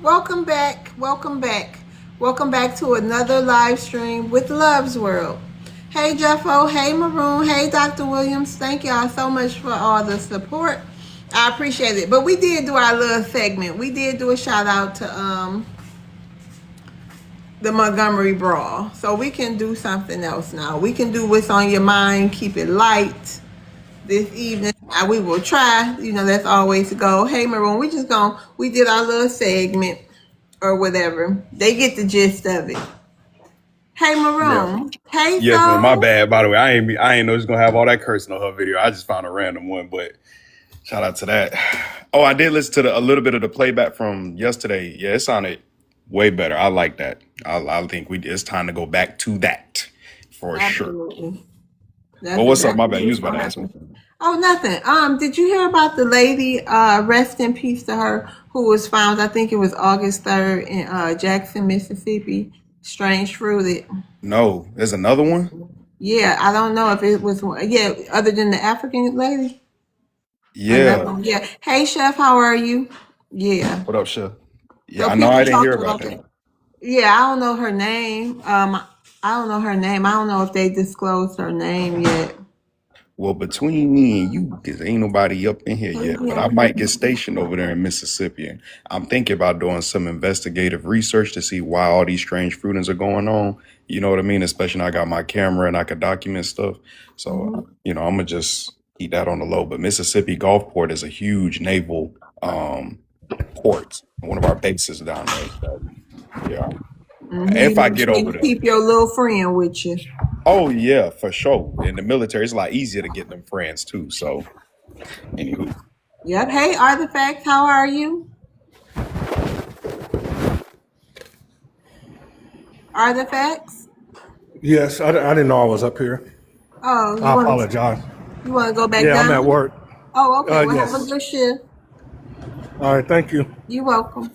Welcome back. Welcome back. Welcome back to another live stream with Love's World. Hey Jeffo, hey Maroon, hey Dr. Williams. Thank y'all so much for all the support. I appreciate it. But we did do our little segment. We did do a shout out to the Montgomery Brawl. So we can do something else now. We can do what's on your mind, keep it light this evening. We will try, that's always the goal. Hey Maroon, we did our little segment or whatever. They get the gist of it. Hey Yeah. Maroon. Hey Yes, man. My Soul. bad. By the way, I ain't know she's gonna have all that cursing on her video. I just found a random one, but shout out to that. Oh, I did listen to a little bit of the playback from yesterday. Yeah, it sounded way better. I like that. I think it's time to go back to that for sure. Absolutely. Well, That's what's up? My exactly bad. You what's was about gonna to ask me. happen. Oh, nothing. Did you hear about the lady, rest in peace to her, who was found, I think it was August 3rd in Jackson, Mississippi, strange fruited. No, there's another one. Yeah, I don't know if it was one. Yeah, other than the African lady. Another Yeah. one. Yeah. Hey Chef, how are you? Yeah. What up, Chef? Yeah, So I know I people didn't hear talking about about that. that. Yeah, I don't know her name. I don't know her name. I don't know if they disclosed her name yet. Well, between me and you, because ain't nobody up in here yet, but I might get stationed over there in Mississippi. And I'm thinking about doing some investigative research to see why all these strange fruitings are going on. You know what I mean? Especially now I got my camera and I could document stuff. So, I'm going to just keep that on the low. But Mississippi Gulfport is a huge naval port, one of our bases down there. So, yeah. If I Make get sure over you there. keep your little friend with you. Oh, yeah, for sure. In the military, it's a lot easier to get them friends, too. So, anywho. Yep. Hey, Artifacts, how are you? Artifacts? Yes, I didn't know I was up here. Oh, I apologize. you want to go back Yeah, I'm at down? work. Oh, okay. Well, have a Yes. good shift. All right, thank you. You're welcome.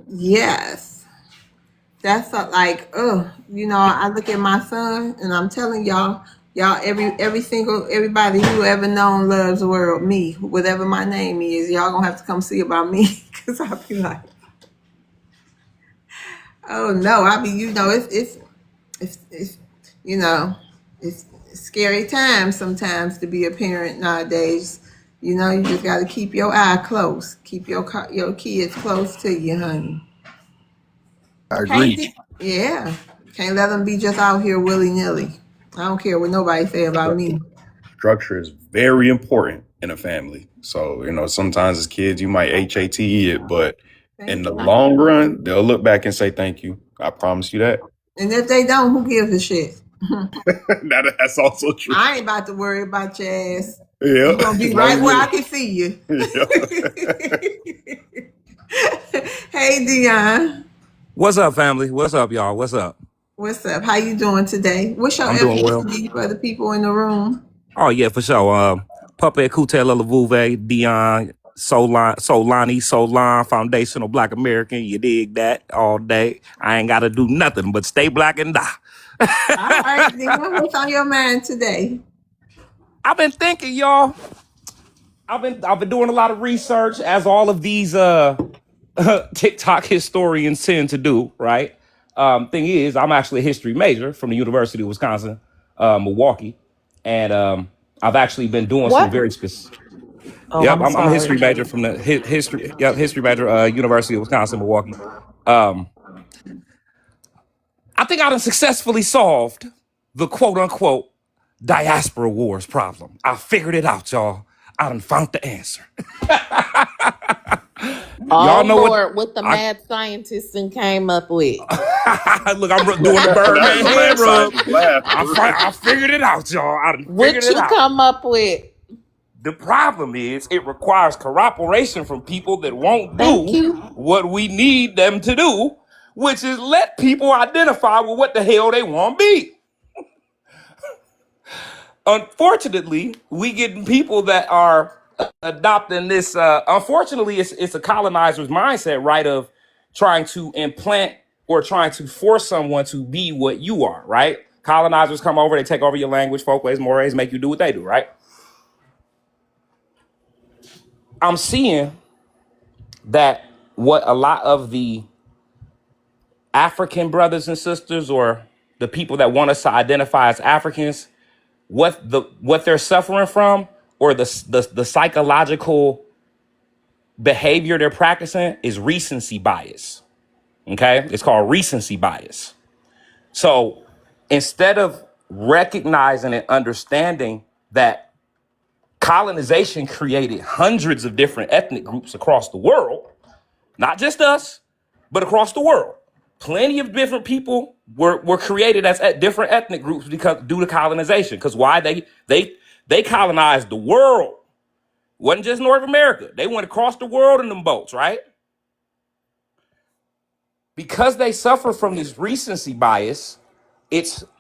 Yes. That's I look at my son and I'm telling y'all, everybody who ever known loves the world, me, whatever my name is, y'all gonna have to come see about me because I'll be like, oh no, it's you know, it's scary times sometimes to be a parent nowadays. You just got to keep your eye close, keep your kids close to you, honey. I agree. Can't yeah, can't let them be just out here willy nilly. I don't care what nobody say about me. Structure is very important in a family. So, sometimes as kids, you might HAT it, but in Thank the you. long run, they'll look back and say thank you. I promise you that. And if they don't, who gives a shit? That's also true. I ain't about to worry about your ass. Yeah. You gonna be As long right as where I you- can see you. Yeah. Hey Dion, What's up, family? What's up, y'all? What's up? what's up? How you doing today? What's your I'm doing well. ethnicity for the people in the room? Oh yeah, for sure. Puppet Kutel Lavuve, Dion, Solani, foundational Black American. You dig that all day? I ain't gotta do nothing but stay black and die. All right, Dion, what's on your mind today? I've been thinking, y'all. I've been doing a lot of research, as all of these TikTok historians tend to do, right? Thing is, I'm actually a history major from the University of Wisconsin, Milwaukee, and I've actually been doing some What? very specific. Oh, Yep, I'm I'm a history sorry. major from the history. Yep, history major, University of Wisconsin, Milwaukee. I think I done successfully solved the quote unquote diaspora wars problem. I figured it out, y'all. I done found the answer. Oh Y'all know what Lord, what the I mad scientists and came up with. look. I'm doing the That's Birdman a hand mad rub. scientist laugh. I figured it out, y'all. I done figured What it you out. come up with? The problem is it requires corroboration from people that won't Thank do you. what we need them to do, which is let people identify with what the hell they want to be. Unfortunately, we get people that are adopting this. Unfortunately, it's a colonizer's mindset, right? Of trying to implant or trying to force someone to be what you are, right? Colonizers come over, they take over your language, folkways, mores, make you do what they do, right? I'm seeing that what a lot of the African brothers and sisters, or the people that want us to identify as Africans, what they're suffering from, or the psychological behavior they're practicing, is recency bias. Okay, it's called recency bias. So instead of recognizing and understanding that colonization created hundreds of different ethnic groups across the world, not just us, but across the world. Plenty of different people were created as different ethnic groups because due to colonization. Because why? They colonized the world. It wasn't just North America. They went across the world in them boats, right? Because they suffer from this recency bias,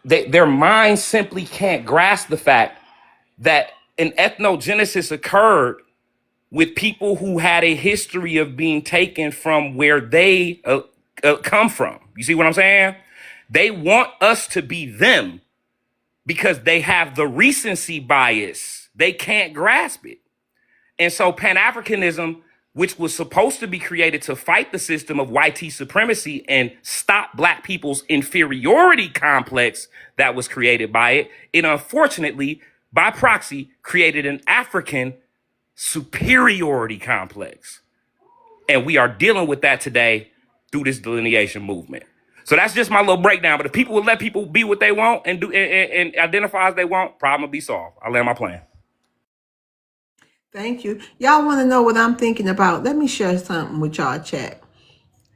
their minds simply can't grasp the fact that an ethnogenesis occurred with people who had a history of being taken from where they come from. You see what I'm saying? They want us to be them because they have the recency bias. They can't grasp it. And so Pan-Africanism, which was supposed to be created to fight the system of white supremacy and stop Black people's inferiority complex that was created by it, it unfortunately, by proxy, created an African superiority complex. And we are dealing with that today through this delineation movement. So that's just my little breakdown. But if people would let people be what they want and do and identify as they want, problem will be solved. I land my plane. Thank you. Y'all want to know what I'm thinking about? Let me share something with y'all, chat,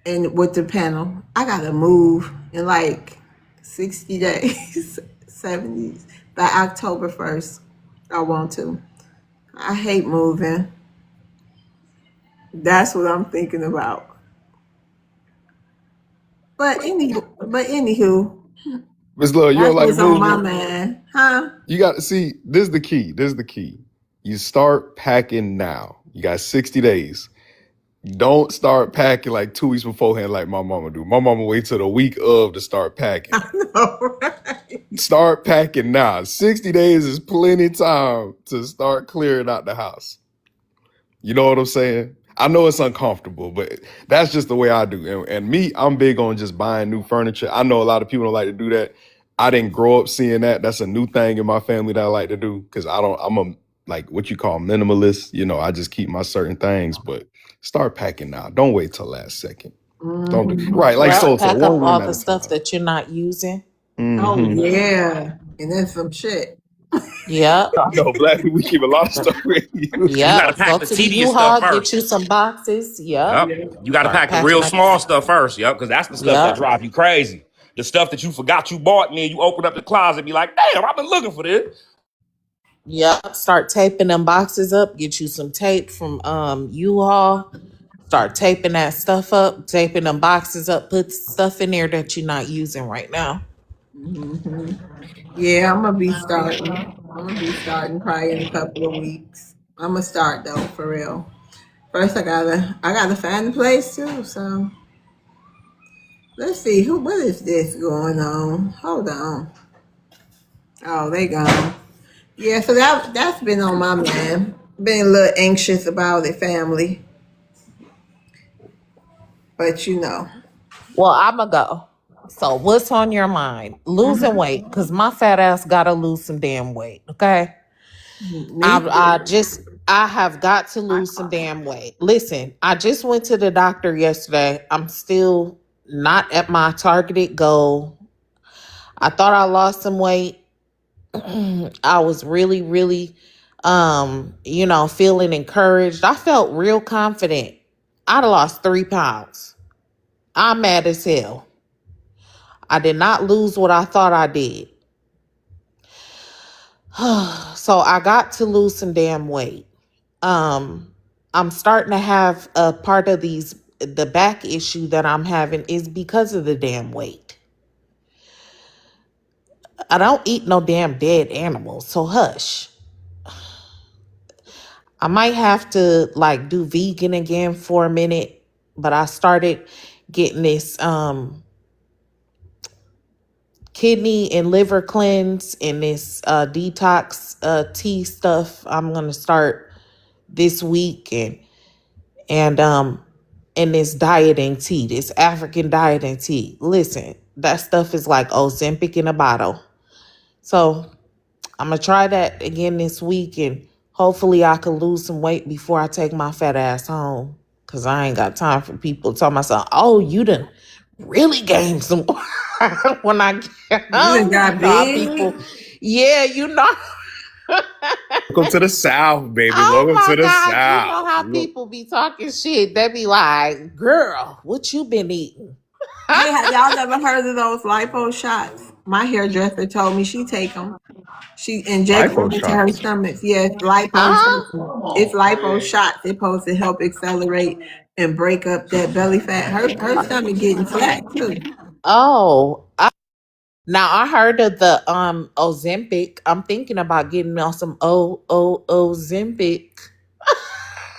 and with the panel. I gotta move in like 60 days, 70s, by October 1st. I want to. I hate moving. That's what I'm thinking about. But anywho, Miss Love, you don't that's like what's on my moving? mind, huh? You got to see, this is the key. This is the key. You start packing now. You got 60 days. Don't start packing like 2 weeks beforehand like my mama do. My mama wait till the week of to start packing. No, right? Start packing now. 60 days is plenty time to start clearing out the house. You know what I'm saying? I know it's uncomfortable, but that's just the way I do. And me, I'm big on just buying new furniture. I know a lot of people don't like to do that. I didn't grow up seeing that. That's a new thing in my family that I like to do because I'm a, like what you call minimalist. You know, I just keep my certain things, but start packing now. Don't wait till last second. Don't do right. Like Well, so pack one up all room at the a stuff time. that you're not using. Oh Mm-hmm. yeah, and then some shit. Yep. I know black people, we keep a lot of stuff we use. You got to Yep. pack Go the to the tedious stuff U-Haul, get you first. some boxes. Yep. Yep. Yeah. You got to Start pack the packing real up. small stuff first. Yep. Because that's the stuff that Yep. drive you crazy. The stuff that you forgot you bought, and then you open up the closet and be like, damn, I've been looking for this. Yep. Start taping them boxes up. Get you some tape from U-Haul. Start taping that stuff up, taping them boxes up, put stuff in there that you're not using right now. Hmm. Yeah, I'm gonna be starting. I'm gonna be starting probably in a couple of weeks. I'm gonna start though, for real. First, I gotta find a place too. So let's see what is this going on? Hold on. Oh, they gone. Yeah, so that's been on my mind. Been a little anxious about it, family. But you know, Well, I'ma go. So what's on your mind? Losing weight, because my fat ass gotta lose some damn weight. Okay. me I have got to lose some damn weight. Listen, I just went to the doctor yesterday. I'm still not at my targeted goal. I thought I lost some weight. I was really, really feeling encouraged. I felt real confident. I'd lost 3 pounds. I'm mad as hell. I did not lose what I thought I did. So I got to lose some damn weight. I'm starting to have a part of the back issue that I'm having is because of the damn weight. I don't eat no damn dead animals, so hush. I might have to like do vegan again for a minute, but I started getting this kidney and liver cleanse and this detox tea stuff. I'm gonna start this week, and this dieting tea, this African dieting tea. Listen, that stuff is like Ozempic in a bottle. So I'm gonna try that again this week, and hopefully I can lose some weight before I take my fat ass home. Cause I ain't got time for people telling myself, "Oh, you done really gained some." When I get You done home, got people, big. yeah, Welcome to the South, baby. Oh Welcome my to the God, you know South. how people be talking shit. They be like, "Girl, what you been eating?" Hey, have y'all never heard of those lipo shots? My hairdresser told me she take them. She injects them Lipo into her shots. stomach. Yes, lipo Huh? shots. It's lipo shots. It's supposed to help accelerate and break up that belly fat. Her stomach getting flat too. Oh, now I heard of the Ozempic. I'm thinking about getting on some Ozempic.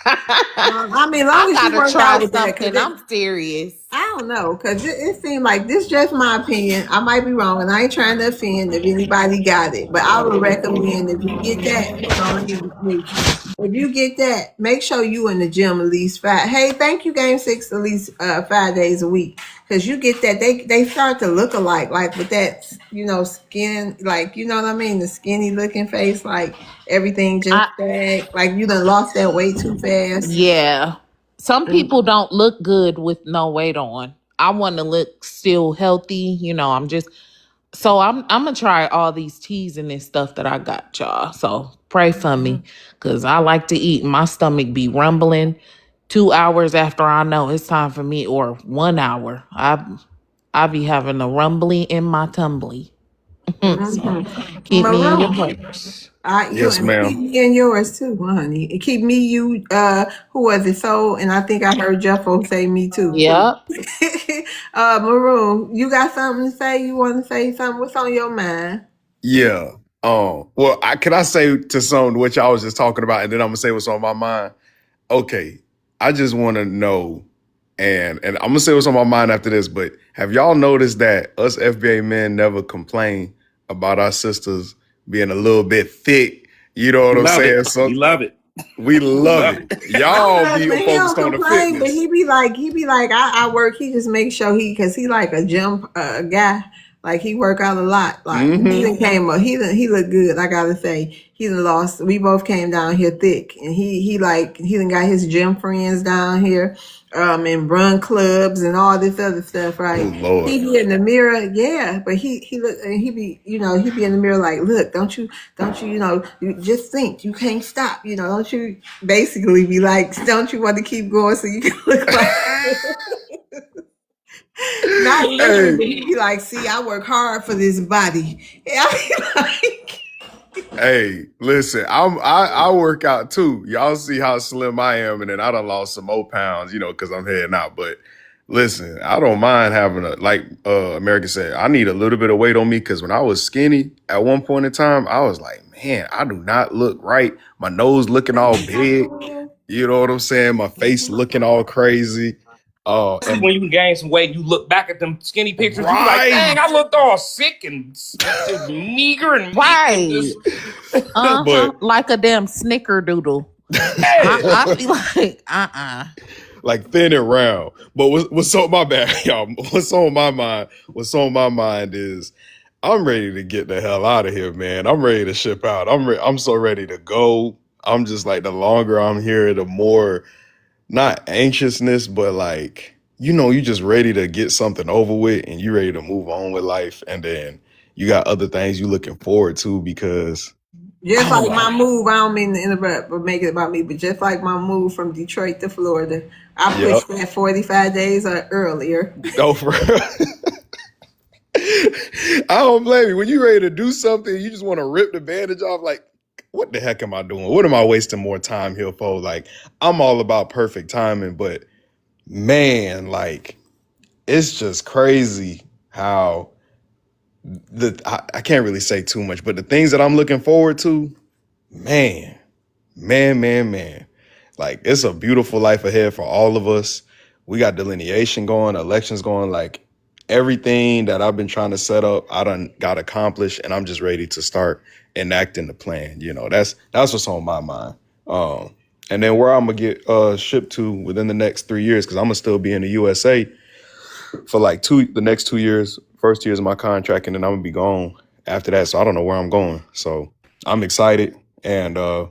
I mean, long I as you gotta work out try with that, something. because I'm serious. I don't know, because it seemed like this just my opinion. I might be wrong, and I ain't trying to offend if anybody got it, but I would recommend if you get that, hold on, let me mute you. If you get that, make sure you in the gym at least five. Hey, thank you, Game Six, at least 5 days a week, because you get that they start to look alike, like with that skin, like you know what I mean, the skinny looking face, like everything just I back, like you done lost that weight too fast. Yeah. Some Mm. people don't look good with no weight on. I want to look still healthy. I'm gonna try all these teas and this stuff that I got, y'all. So pray for me, cause I like to eat. My stomach be rumbling 2 hours after I know it's time for me, or 1 hour. I be having a rumbly in my tumbly. So Mhm. keep me in your Maroon. prayers. You Yes, and keep ma'am. me in yours too, honey. And keep me, you, who was it? So, and I think I heard Jeffo say me too, please. Yep. Maroon, you got something to say? You want to say something? What's on your mind? Yeah. Well, can I say to some what y'all was just talking about, and then I'm gonna say what's on my mind. Okay. I just want to know, and I'm gonna say what's on my mind after this. But have y'all noticed that us FBA men never complain about our sisters being a little bit thick? You know what We I'm love it. saying? We So love it. we We love love it. it. My Y'all be husband, he don't focused on the complain, but fitness. he be like, I work. He just makes sure because he like a gym guy. Like he work out a lot. Like he Mm-hmm. done came up. He look good. I gotta say, he done lost. We both came down here thick, and he done got his gym friends down here, and run clubs and all this other stuff. Oh Right? Lord. He be in the mirror, yeah. But he look and he be in the mirror like, look, don't you you just think you can't stop. Don't you basically be like, don't you want to keep going so you can look like not literally, Hey, but you be like, see, I work hard for this body. Yeah, I be like, hey, listen, I work out too. Y'all see how slim I am, and then I done lost some more pounds, because I'm heading out. But listen, I don't mind having like America said, I need a little bit of weight on me because when I was skinny at one point in time, I was like, man, I do not look right. My nose looking all big. You know what I'm saying? My face looking all crazy. See, And when you gain some weight, you look back at them skinny pictures, you be like, dang, right. I looked all sick and just meager and meek and Right. just Uh-huh. But Like a damn snickerdoodle. yeah. I be like, like thin and round. But what's on my bad, y'all? What's on my mind is I'm ready to get the hell out of here, man. I'm ready to ship out. I'm so ready to go. I'm just like the longer I'm here, the more not anxiousness, but like you just ready to get something over with and you ready to move on with life. And then you got other things you looking forward to because just I don't like my know. move, I don't mean to interrupt or make it about me, but just like my move from Detroit to Florida, I Yep. pushed that 45 days earlier. No, for I don't blame you. When you ready to do something, you just want to rip the bandage off. Like, what the heck am I doing? What am I wasting more time here for? Like, I'm all about perfect timing, but man, like, it's just crazy how I can't really say too much, but the things that I'm looking forward to, man, man. Like, it's a beautiful life ahead for all of us. We got delineation going, elections going, like everything that I've been trying to set up, I done got accomplished, and I'm just ready to start enacting the plan. That's what's on my mind. And then where I'm gonna get shipped to within the next 3 years, because I'm gonna still be in the USA for like the next 2 years. First year is my contract, and then I'm gonna be gone after that. So I don't know where I'm going. So I'm excited, and I'm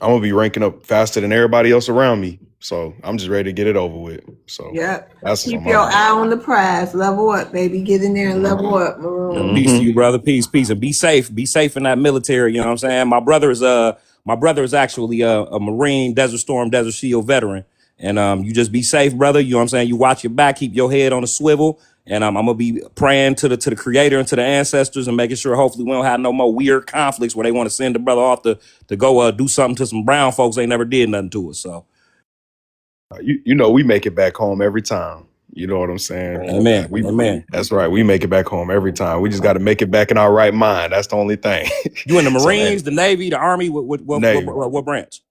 gonna be ranking up faster than everybody else around me. So I'm just ready to get it over with. So Yep. that's what's Keep on my your mind. eye on the prize. Level up, baby. Get in there and level up, Yeah, Maroon. peace to you, Mm-hmm. brother. Peace, peace, and be safe. Be safe in that military. You know what I'm saying? My brother is actually a Marine, Desert Storm, Desert Shield veteran. And you just be safe, brother. You know what I'm saying? You watch your back, keep your head on a swivel. And I'm gonna be praying to the Creator and to the ancestors and making sure hopefully we don't have no more weird conflicts where they want to send the brother off to go do something to some brown folks they never did nothing to us. So You know we make it back home every time. You know what I'm saying? amen, We amen. That's right. We make it back home every time. We just got to make it back in our right mind. That's the only thing. You in the So Marines, the Navy, the Army? Navy, What branch?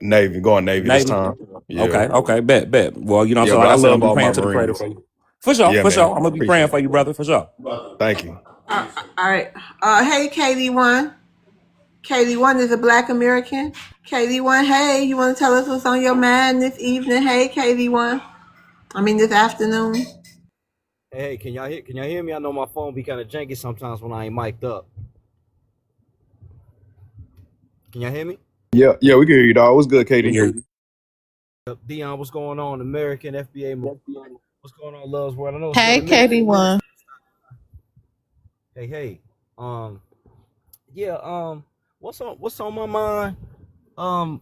Navy, going Navy this Navy. time. Yeah, Okay, bet. Well, you know what I'm yeah. saying? But Like I I said, I'm love gonna be all my praying to the Creator Marines. for you. For sure, Yeah, for sure. man. I'm gonna be praying Appreciate for it. you, brother, for sure. Thank you. All right. Hey, KD1. KD1 is a Black American. KD1, hey, you want to tell us what's on your mind this evening? Hey, KD1. I mean, this afternoon. Hey, can y'all hear me? I know my phone be kind of janky sometimes when I ain't mic'd up. Can y'all hear me? Yeah, yeah. We can hear you, dog. What's good, We Katie? hear you. Dion, what's going on? American FBA, what's going on, Love's World? I know it's been Hey, a minute. KD1. Hey, yeah, what's on my mind? Um,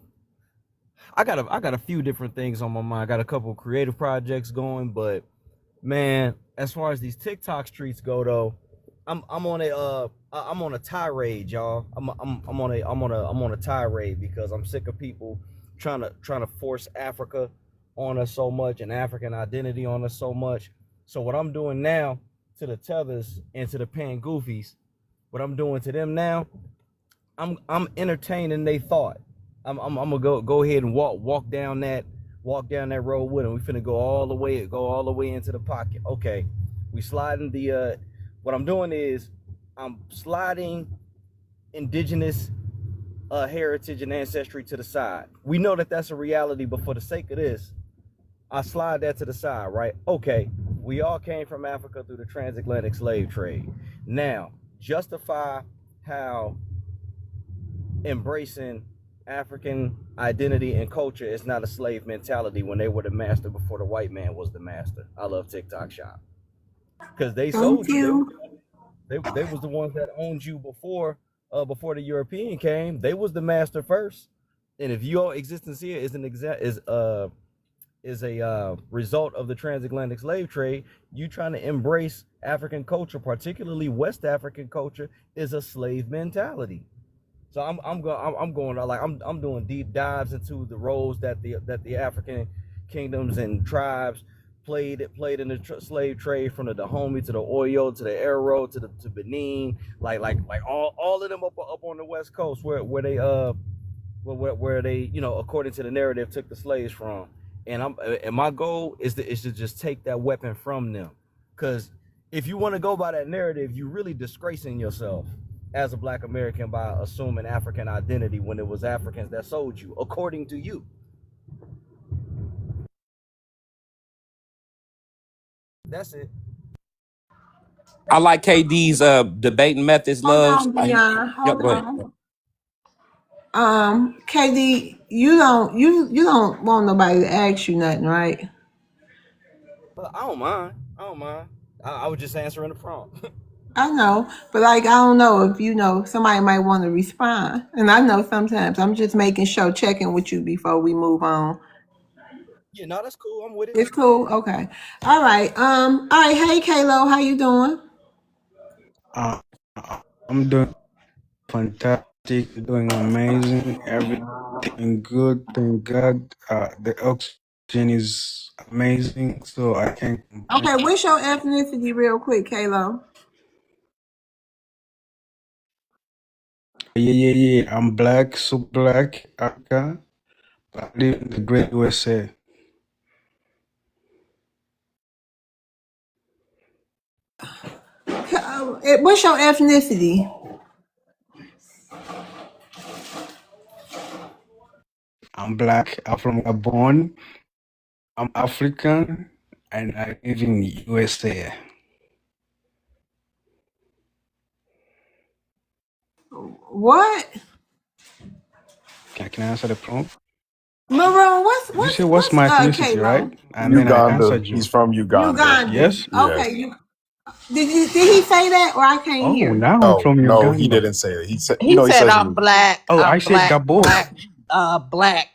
I got a few different things on my mind. I got a couple of creative projects going, but man, as far as these TikTok streets go though, I'm on a tirade, y'all. I'm on a tirade because I'm sick of people trying to force Africa on us so much and African identity on us so much. So what I'm doing now to the tethers and to the pan goofies, what I'm doing to them now, I'm entertaining they thought. I'm gonna go ahead and walk down that road with them. We finna go all the way into the pocket. Okay, we sliding the what I'm doing is I'm sliding indigenous heritage and ancestry to the side. We know that that's a reality, but for the sake of this, I slide that to the side, right? Okay, we all came from Africa through the transatlantic slave trade. Now, justify how embracing African identity and culture is not a slave mentality when they were the master before the white man was the master. I love TikTok Shop because they Thank sold you. you. They was the ones that owned you before the European came. They was the master first, and if your existence here is a result of the transatlantic slave trade, you trying to embrace African culture, particularly West African culture, is a slave mentality. So I'm going like I'm doing deep dives into the roles that the African kingdoms and tribes played in the slave trade, from the Dahomey to the Oyo to the Arrow to Benin, like all of them up on the West Coast where they where they, you know, according to the narrative, took the slaves from. And my goal is to just take that weapon from them, because if you want to go by that narrative, you really disgracing yourself as a Black American by assuming African identity when it was Africans that sold you, according to you. That's it. I like KD's debating methods, Hold loves. on, Dion. Yep, Hold go ahead. on. KD, you don't want nobody to ask you nothing, right? I don't mind. I was just answering the prompt. I know, but like I don't know if you know somebody might want to respond, and I know sometimes I'm just making sure checking with you before we move on. Yeah, no, that's cool. I'm with it. It's cool. Okay. All right. All right. Hey, Kalo, how you doing? Uh, I'm doing fantastic, doing amazing, everything good, thank God. The oxygen is amazing, so I can't complain. Okay. What's your ethnicity, real quick, Kalo? Yeah. I'm black, super black, Africa, but I live in the great USA. What's your ethnicity? I'm black. I'm from Gabon. I'm African, and I live in USA. What? Can I answer the prompt? Maroon, Did you say what's my ethnicity, right? Kalo? And then I Uganda. answered He's you. from Uganda. Ugandan. Yes? Yes. Okay, did he say that or I can't Oh, hear? now I'm No, from no, he Uganda. didn't say it. He said, He he said, says I'm black, Oh, I said Gabon. black,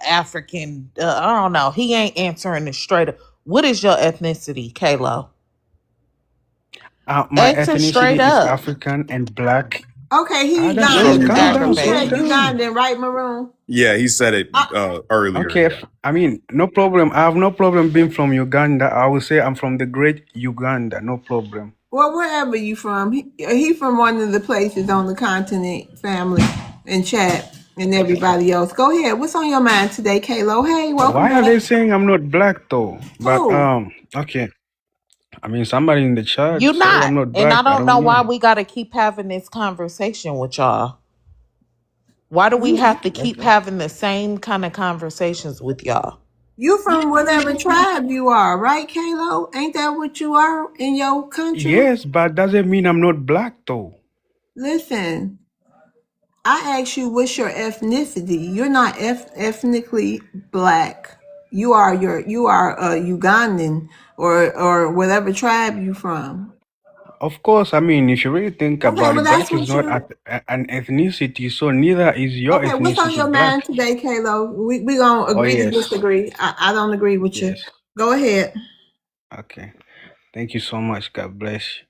African. I don't know. He ain't answering it straight up. What is your ethnicity, Kalo? My Answer straight ethnicity is up. African and black. Okay, he That's he's it. from Ugandan. Calm So down. Uganda. he Slow said Aggravating. down. Ugandan, right, Maroon? Yeah, he said it Uh, earlier. Okay. Yeah. I mean, no problem. I have no problem being from Uganda. I will say I'm from the great Uganda. No problem. well, wherever you from, he from one of the places on the continent, family, and chat, and everybody else. Go ahead. What's on your mind today, Kalo? Hey, welcome Why are they back. saying I'm not black though? But Who? okay. I mean, somebody in the chat You say not. I'm not And I black. I don't know don't why know. we got to keep having this conversation with y'all. Why do we have to keep having the same kind of conversations with y'all? You from whatever tribe you are, right, Kalo? Ain't that what you are in your country? Yes, but doesn't mean I'm not black though. Listen, I asked you what's your ethnicity. You're not ethnically black. You are a Ugandan or whatever tribe you from. Of course, I mean, if you really think Okay, about well it, that's black is what not you. an ethnicity, so neither is your Okay, what's on ethnicity your mind black. today, Kalo? We gonna Oh, agree to yes. disagree. I don't agree with you. Yes. Go ahead. Okay. Thank you so much. God bless you.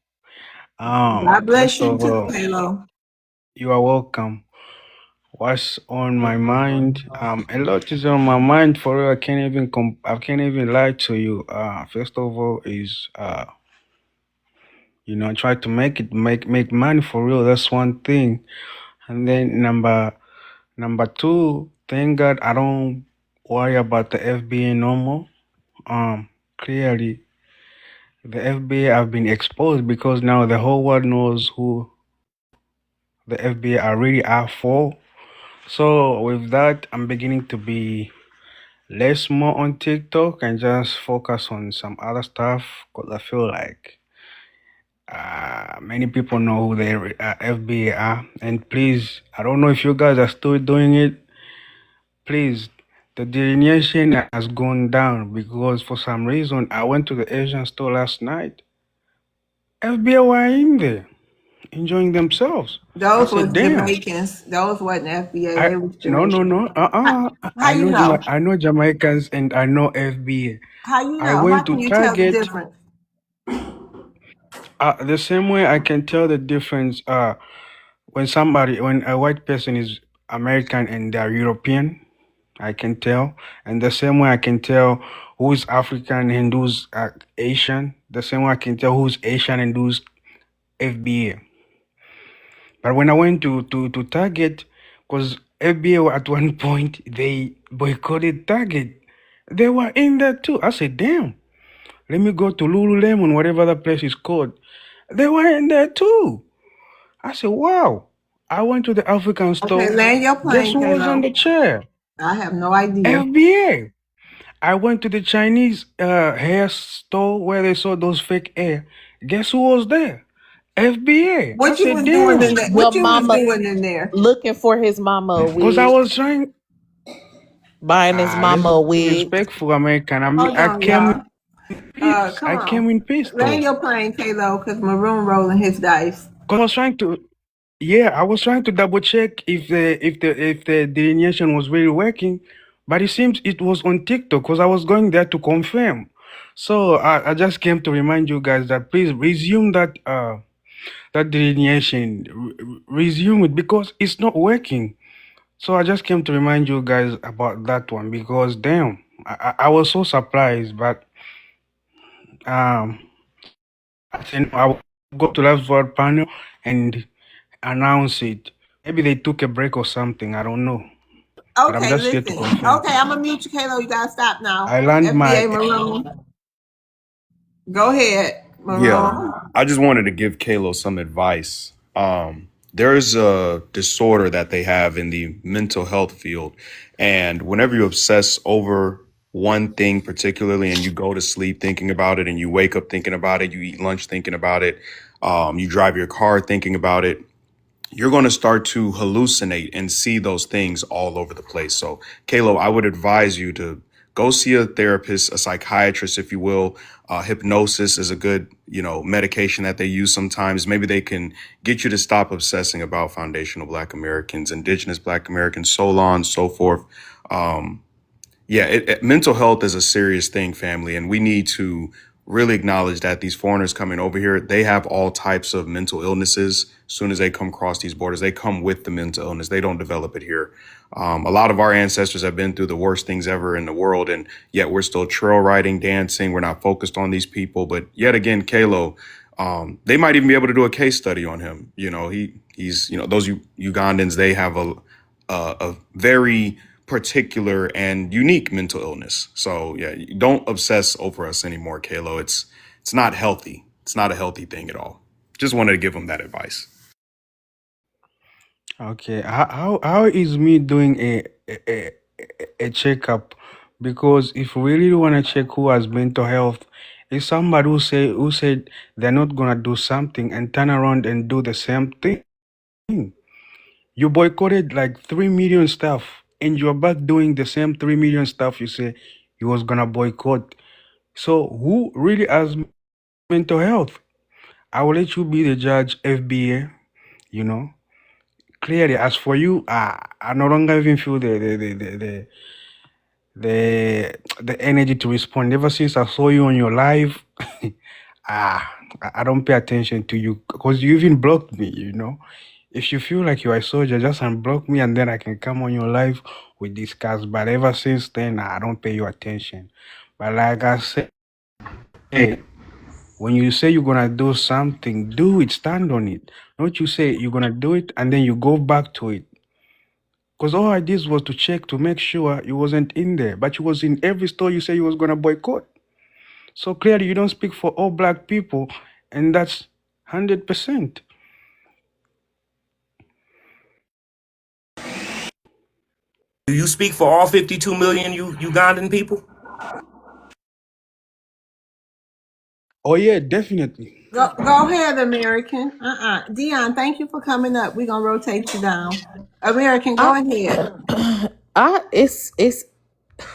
God bless First you of too, all, Kalo. you are welcome. What's on my mind? A lot is on my mind for real. I can't even lie to you. First of all, is try to make money for real. That's one thing. And then number two, thank God I don't worry about the FBA no more. Clearly the FBA have been exposed because now the whole world knows who the FBA are really are for. So with that, I'm beginning to be less more on TikTok and just focus on some other stuff because I feel like many people know who the FBA are. And please, I don't know if you guys are still doing it. Please, the delineation has gone down because for some reason I went to the Asian store last night. FBA were in there enjoying themselves. I Those was said, damn. Jamaicans. Those wasn't FBA. They was No, no, Jamaicans. no. How you know? I know Jamaicans and I know FBA. How you I know? How went to can you tell the Target. difference? The same way I can tell the difference. When a white person is American and they're European, I can tell. And the same way I can tell who's African and who's Asian. The same way I can tell who's Asian and who's FBA. But when I went to Target, because FBA at one point they boycotted Target. They were in there too. I said, damn, let me go to Lululemon, whatever the place is called. They were in there too. I said, wow. I went to the African Okay, store. land your Guess plane, who was on Kalo. the chair? I have no idea. FBA. I went to the Chinese hair store where they saw those fake hair. Guess who was there? FBA. I What you said, was doing in damn. there? Your What you was mama doing in there? looking for his mama a Because I wig, was trying. buying his mama Let's a be wig. respectful, American. Hold on, y'all. Peace. Come I came on. in peace, Land though. your plane, Kalo, because Maroon rolling his dice. Because I was trying to. Yeah, I was trying to double check if the delineation was really working, but it seems it was on TikTok because I was going there to confirm. So I just came to remind you guys that please resume that delineation, resume it because it's not working. So I just came to remind you guys about that one because damn, I was so surprised, but um, I think I will go to last word panel and announce it. Maybe they took a break or something. I don't know. But I'm Okay, just here to listen. confirm. Okay, I'm gonna mute you, Kalo. You gotta stop now. I land my. FBA Maroon. Go ahead, Yeah. Maroon. I just wanted to give Kalo some advice. There's a disorder that they have in the mental health field, And whenever you obsess over one thing particularly and you go to sleep thinking about it and you wake up thinking about it, you eat lunch thinking about it, you drive your car thinking about it, you're going to start to hallucinate and see those things all over the place. So, Kalo, I would advise you to go see a therapist, a psychiatrist, if you will. Hypnosis is a good, medication that they use sometimes. Maybe they can get you to stop obsessing about foundational Black Americans, indigenous Black Americans, so on and so forth. Mental health is a serious thing, family, and we need to really acknowledge that these foreigners coming over here, they have all types of mental illnesses. As soon as they come across these borders, they come with the mental illness. They don't develop it here. A lot of our ancestors have been through the worst things ever in the world, and yet we're still trail riding, dancing. We're not focused on these people. But yet again, Kalo, they might even be able to do a case study on him. He's those Ugandans, they have a very particular and unique mental illness. So yeah, don't obsess over us anymore, Kalo. It's not healthy. It's not a healthy thing at all. Just wanted to give him that advice. Okay, how is me doing a checkup? Because if we really want to check who has mental health, it's somebody who said they're not gonna do something and turn around and do the same thing. You boycotted like 3 million stuff, and you're back doing the same 3 million stuff you say you was gonna boycott. So who really has mental health? I will let you be the judge, FBA. You know. Clearly, as for you, I no longer even feel the energy to respond. Ever since I saw you on your live, I don't pay attention to you because you even blocked me. If you feel like you're a soldier, just unblock me and then I can come on your live, we discuss. But ever since then, I don't pay you attention. But like I said, when you say you're gonna do something, do it, stand on it. Don't you say you're gonna do it and then you go back to it. Because all I did was to check to make sure you wasn't in there, but you was in every store you say you was gonna boycott. So clearly you don't speak for all Black people, and that's 100%. Do you speak for all 52 million Ugandan people? Oh yeah, definitely. Go ahead, American. Dion, thank you for coming up. We're gonna rotate you down. American, go ahead. It's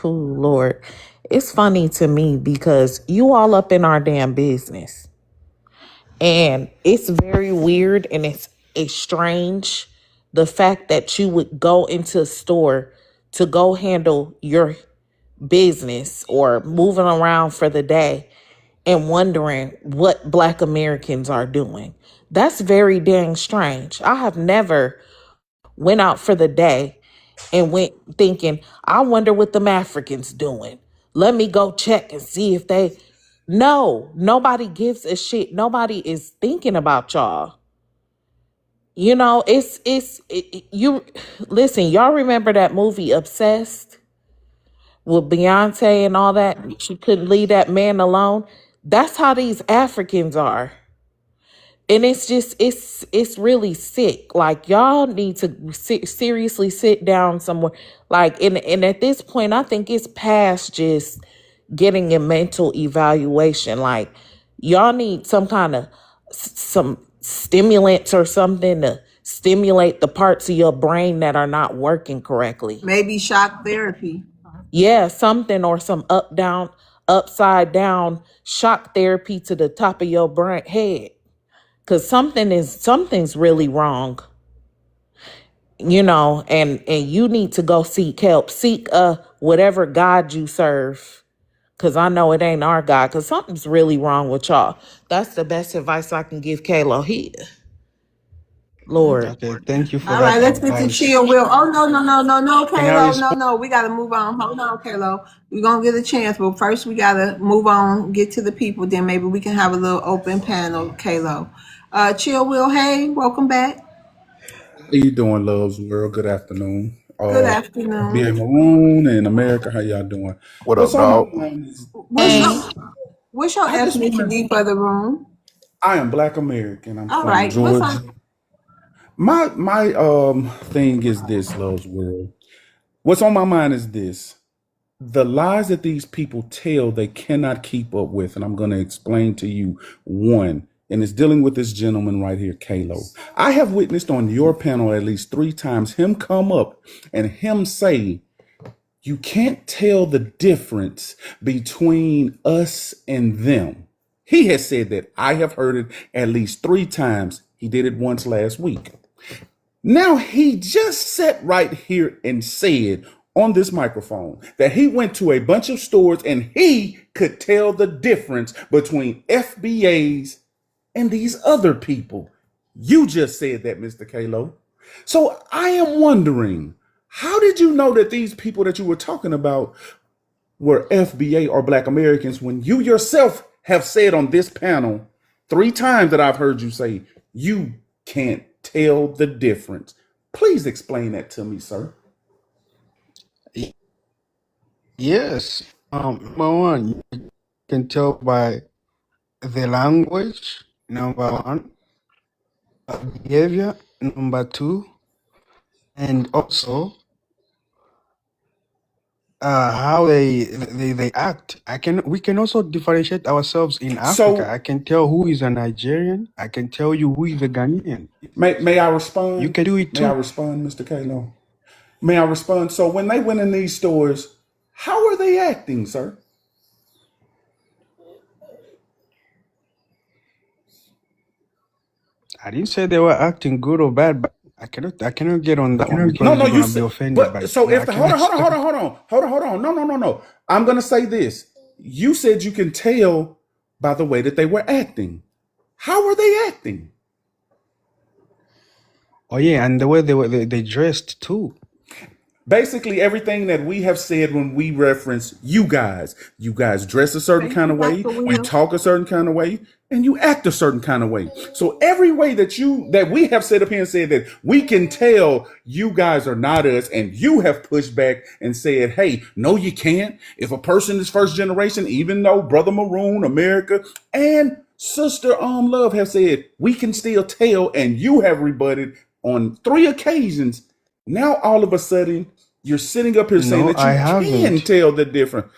oh Lord. It's funny to me because you all up in our damn business. And it's very weird and it's strange the fact that you would go into a store to go handle your business or moving around for the day and wondering what Black Americans are doing. That's very dang strange. I have never went out for the day and went thinking, I wonder what them Africans doing. Let me go check and see if they. No, nobody gives a shit. Nobody is thinking about y'all. You listen, y'all remember that movie Obsessed with Beyonce and all that? She couldn't leave that man alone. That's how these Africans are. And it's really sick. Like y'all need to seriously sit down somewhere. Like and at this point, I think it's past just getting a mental evaluation. Like y'all need some kind of some stimulants or something to stimulate the parts of your brain that are not working correctly. Maybe shock therapy. Yeah, something or some upside down shock therapy to the top of your brain head. Cause something's really wrong. And you need to go seek help. Seek whatever God you serve. Cause I know it ain't our God. Cause something's really wrong with y'all. That's the best advice I can give Kalo. Lord. Okay, thank you for All that right, let's get to advice. chill. Will. Oh no, Can I Kalo, respond? no. We gotta move on. Hold on, Kalo. We're gonna get a chance, but first we gotta move on, get to the people. Then maybe we can have a little open panel, Kalo. Chill, Will. Hey, welcome back. How you doing, Love's World? Good afternoon. Good afternoon. Being Maroon in America, how y'all doing? What What's up, on dog? my mind is What's your I just want ethnicity for the room? I am Black American. I'm All from right. What's Georgia. on? My thing is this, Love's World. What's on my mind is this. The lies that these people tell they cannot keep up with, and I'm going to explain to you one, and it's dealing with this gentleman right here, Kalo. I have witnessed on your panel at least 3 times him come up and him say, you can't tell the difference between us and them. He has said that. I have heard it at least 3 times. He did it once last week. Now he just sat right here and said on this microphone that he went to a bunch of stores and he could tell the difference between FBAs and these other people. You just said that, Mr. Kalo. So I am wondering, how did you know that these people that you were talking about were FBA or Black Americans when you yourself have said on this panel 3 times that I've heard you say you can't tell the difference? Please explain that to me, sir. Yes. Number one, you can tell by the language. Number one, behavior. Number two, and also how they act. We can also differentiate ourselves in Africa. I So can tell who is a Nigerian. I can tell you who is a Ghanaian. may I You respond? can do it May I too. respond, Mr. Kalo? May I respond? So when they went in these stores, how are they acting, sir? I didn't say they were acting good or bad, but I cannot get on that one No, because no, you're you gonna be said, offended by but so yeah, if I the, hold on, cannot hold on, stop. hold on, hold on, hold on, hold on. No, no, no, no. I'm going to say this. You said you can tell by the way that they were acting. How are they acting? Oh yeah, and the way they dressed too. Basically, everything that we have said when we reference you guys dress a certain Thank kind you, of way, Dr. you Will. talk a certain kind of way, and you act a certain kind of way. So every way that we have set up here and said that we can tell you guys are not us, and you have pushed back and said, hey, no, you can't. If a person is first generation, even though Brother Maroon, America, and Sister Love have said we can still tell, and you have rebutted on 3 occasions. Now, all of a sudden, you're sitting up here saying No, that I you can haven't. tell the difference.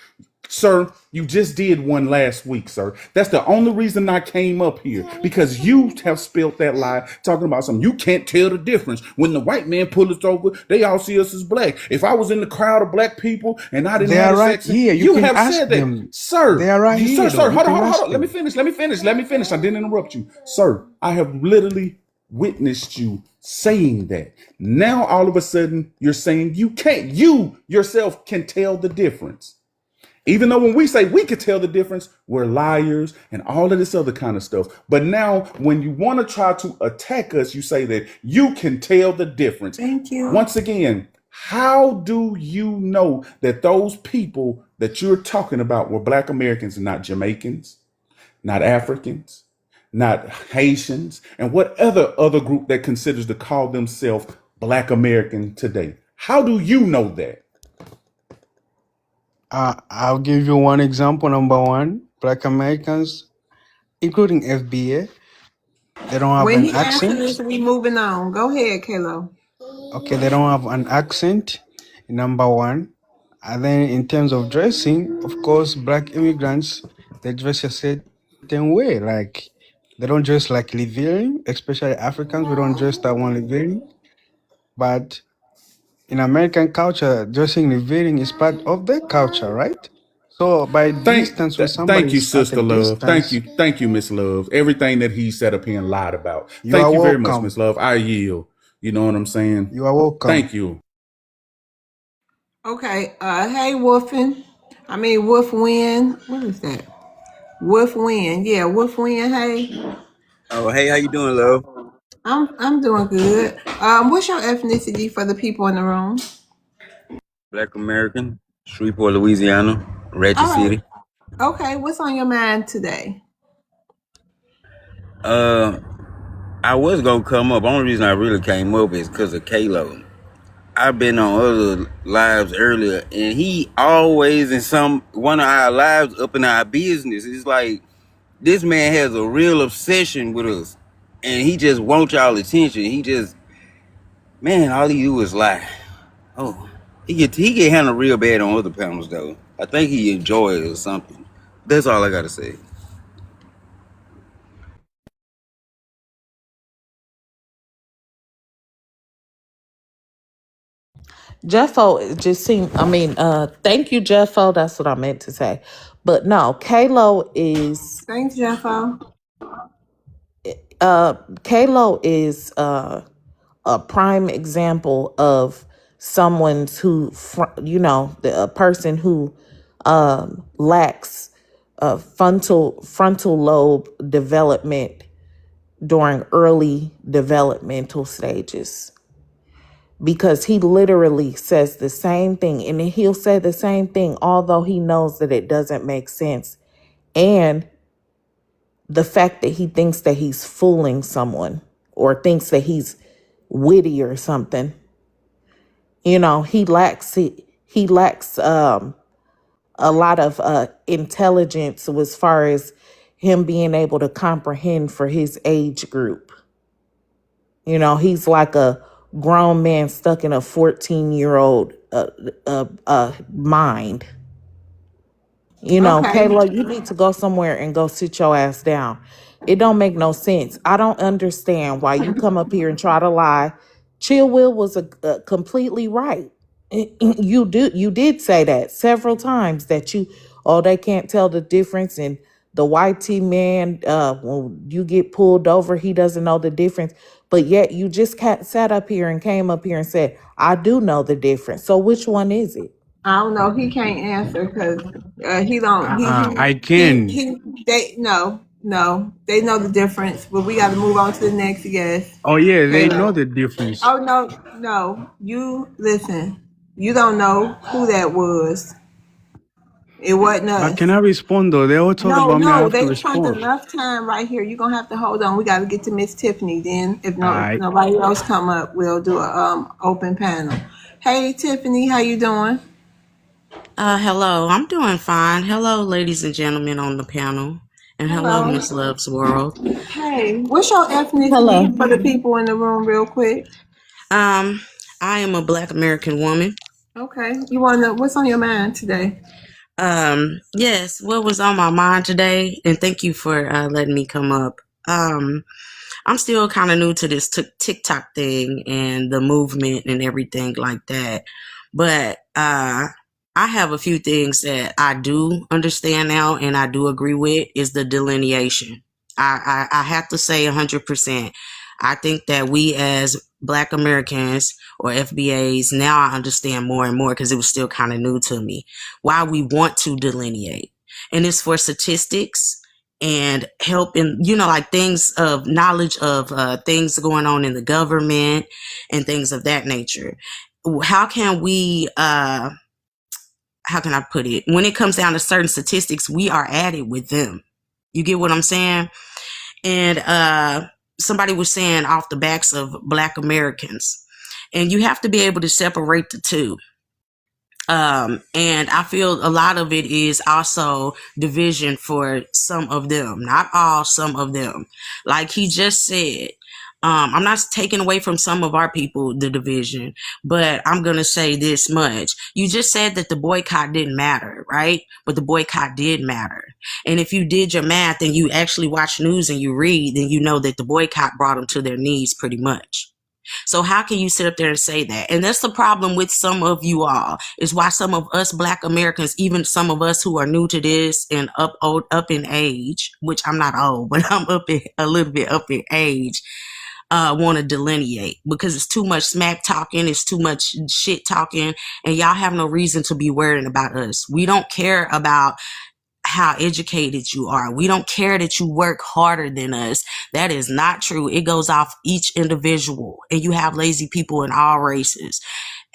Sir, you just did one last week, sir. That's the only reason I came up here, because you have spilled that lie talking about something. You can't tell the difference. When the white man pull us over, they all see us as black. If I was in the crowd of black people and I didn't They have are this right accent, here. You you can have ask said that. them. They Sir, are right here, though. sir, You hold on, can hold on, hold ask on. Let me them. finish. I didn't interrupt you. Sir, I have literally witnessed you saying that. Now all of a sudden you're saying you can't. You yourself can tell the difference. Even though when we say we could tell the difference, we're liars and all of this other kind of stuff. But now when you want to try to attack us, you say that you can tell the difference. Thank you. Once again, how do you know that those people that you're talking about were Black Americans and not Jamaicans, not Africans, not Haitians, and what other group that considers to call themselves Black American today? How do you know that? I'll give you one example. Number one, Black Americans, including FBA, they don't have When an he answering this, accent. we moving on. Go ahead, Kalo. Okay, they don't have an accent. Number one. And then in terms of dressing, of course, Black immigrants, they dress a certain way. Like they don't dress like living, especially Africans. We don't dress that one living. But in American culture, dressing revealing is part of their culture, right? So by distance, when somebody Thank you, is at a Sister Love. distance, Thank you, Miss Love. Everything that he set up here and lied about. you are Thank you very much, welcome. Miss Love. I yield. You know what I'm saying? You are welcome. Thank you. Okay. Hey, Wolfin. I mean, Wolf Win. What is that? Wolf Win. Yeah, Wolf Win. Hey, Oh, hey, how you doing, love? I'm doing good. What's your ethnicity for the people in the room? Black American, Shreveport, Louisiana, Ratchet All right. City. Okay. What's on your mind today? I was gonna come up. Only reason I really came up is because of Kalo. I've been on other lives earlier, and he always in one of our lives up in our business. It's like this man has a real obsession with us, and he just wants y'all attention. Man, all he do is lie. Oh. He get handled real bad on other panels though. I think he enjoys it or something. That's all I gotta say. Jeffo it just seemed, thank you, Jeffo. That's what I meant to say. But no, Thanks, Jeffo. Kalo is a prime example of someone who, a person who lacks frontal lobe development during early developmental stages, because he literally says the same thing, and he'll say the same thing although he knows that it doesn't make sense. And the fact that he thinks that he's fooling someone or thinks that he's witty or something, he lacks a lot of intelligence as far as him being able to comprehend for his age group. He's like a grown man stuck in a 14-year-old mind. Okay. Kayla, you need to go somewhere and go sit your ass down. It don't make no sense. I don't understand why you come up here and try to lie. Chill Will was completely right. You did say that several times that they can't tell the difference, and the white T man, when you get pulled over, he doesn't know the difference. But yet you just sat up here and came up here and said, I do know the difference. So which one is it? I don't know. He can't answer because he don't. I can. They no. They know the difference, but we got to move on to the next guest. Oh yeah, they know Kayla. the difference. Oh no. You listen. You don't know who that was. It wasn't But us. can I respond though? They all talk about me. I have to They spent respond. enough time right here. You're gonna have to hold on. We got to get to Miss Tiffany. Then, if I nobody else come up, we'll do a open panel. Hey Tiffany, how you doing? Hello, I'm doing fine. Hello, ladies and gentlemen on the panel. And hello, Hello. Miss Love's World. Hey, what's your Hello. ethnicity for the people in the room, real quick? I am a Black American woman. Okay, what's on your mind today? Yes, what was on my mind today, and thank you for letting me come up. I'm still kind of new to this TikTok thing and the movement and everything like that. But I have a few things that I do understand now and I do agree with is the delineation. I have to say 100%. I think that we as Black Americans or FBAs, now I understand more and more because it was still kind of new to me, why we want to delineate. And it's for statistics and help in, like things of knowledge of things going on in the government and things of that nature. How can we, how can I put it? When it comes down to certain statistics, we are added with them. You get what I'm saying? And somebody was saying off the backs of Black Americans. And you have to be able to separate the two. And I feel a lot of it is also division for some of them, not all, some of them. Like he just said, I'm not taking away from some of our people, the division, but I'm going to say this much. You just said that the boycott didn't matter, right? But the boycott did matter. And if you did your math and you actually watch news and you read, then you know that the boycott brought them to their knees pretty much. So how can you sit up there and say that? And that's the problem with some of you all, is why some of us Black Americans, even some of us who are new to this and up in age, which I'm not old, but I'm a little bit up in age, want to delineate because it's too much smack talking, it's too much shit talking, and y'all have no reason to be worrying about us. We don't care about how educated you are. We don't care that you work harder than us. That is not true. It goes off each individual, and you have lazy people in all races.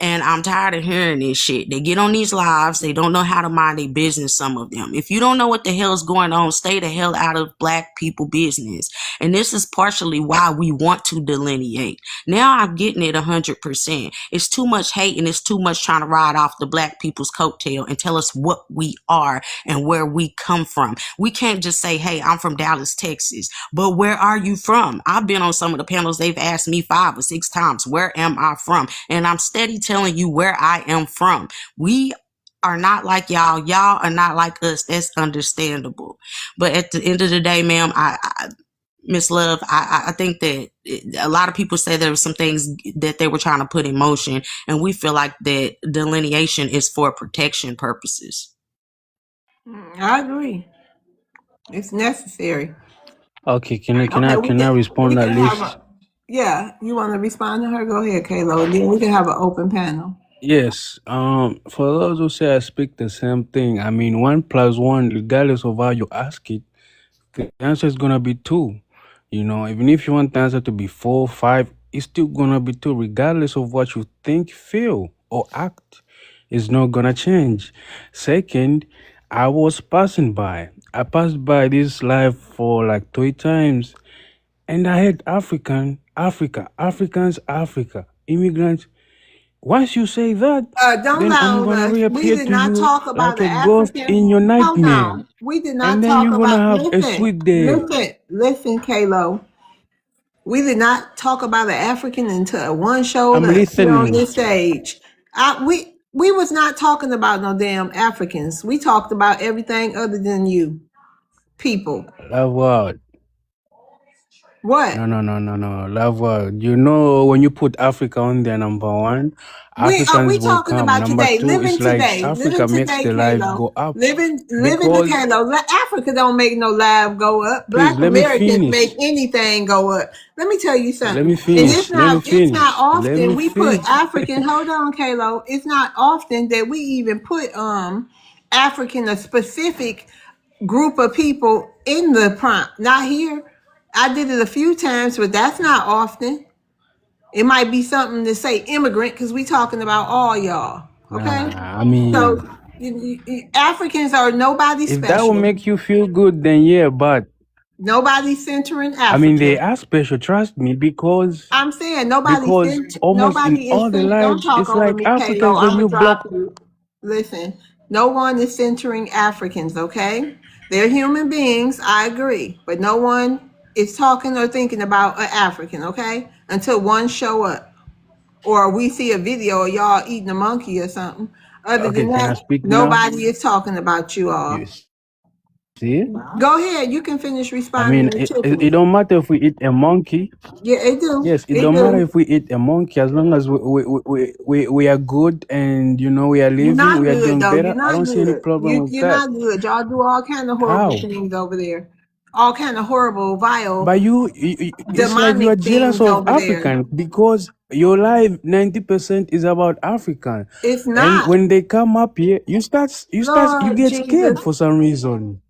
And I'm tired of hearing this shit. They get on these lives. They don't know how to mind their business, some of them. If you don't know what the hell is going on, stay the hell out of Black people business. And this is partially why we want to delineate. Now I'm getting it 100%. It's too much hate and it's too much trying to ride off the Black people's coattail and tell us what we are and where we come from. We can't just say, hey, I'm from Dallas, Texas. But where are you from? I've been on some of the panels. They've asked me 5 or 6 times, where am I from? And I'm steady telling you where I am from. We are not like y'all. Y'all are not like us. That's understandable. But at the end of the day, ma'am, Miss Love, I think that a lot of people say there were some things that they were trying to put in motion, and we feel like that delineation is for protection purposes. I agree. It's necessary. Okay, can I can Okay, I can I we respond at can have least? a yeah. You want to respond to her? Go ahead, Kayla. And then we can have an open panel. Yes. For those who say I speak the same thing, I mean 1 plus 1, regardless of how you ask it, the answer is gonna be 2. Even if you want the answer to be 4, 5, it's still gonna be 2, regardless of what you think, feel, or act. It's not gonna change. Second, I was passing by. I passed by this live for like 3 times, and I heard Africa, immigrants. Once you say that, Don't then lie I'm on gonna us. We reappear did to not you talk about like the a ghost African. in your Hold nightmare. on. We did And not then talk you're gonna about. have a sweet day. Listen, Kalo. We did not talk about the African until one showed I'm up here on listening. this stage. We was not talking about no damn Africans. We talked about everything other than you people. Love word. What? No. Love word. When you put Africa on there, number 1, We Africans will talking come. about Number today, 2, it's like living Africa makes today, the life Kalo, go up. living the Because, Kalo. Africa don't make no live go up. please, Black let me Americans make finish. anything go up. Let me tell you Let something, me and finish. Let me it's not finish. Let often me we put finish. African. Hold on, Kalo. It's not often that we even put African, a specific group of people in the prompt. Not here. I did it a few times, but that's not often. It might be something to say immigrant because we talking about all y'all. Okay, Nah, I mean, so Africans are nobody if that will special. make you feel good, then yeah, but Nobody centering I mean, they African. are special, trust me, because I'm saying almost in nobody is all the cent. Don't lives, talk it's over like me, Africa Kalo. is the I'm gonna new drop block. you. Listen, no one is centering Africans. Okay, they're human beings. I agree, but no one is talking or thinking about an African. Okay, until one show up or we see a video of y'all eating a monkey or something. Other Okay, than can I that, speak now? nobody is talking about you You all. see? Go ahead. You can finish I responding mean, to it Tiffany. don't matter if we eat a monkey. Yeah, it do. Yes, it It don't matter do. if we eat a monkey, as long as we are good and we are You're living, not we are good doing though. better. You're I not don't see any good. problem with You're that. not good. Y'all do all kind of horrible How? things over there. All kind of horrible, vile, But it's like you are demonic jealous things of over there. African because your life 90% is about African, It's and not. when they come up here, you Lord get Jesus, scared for some reason.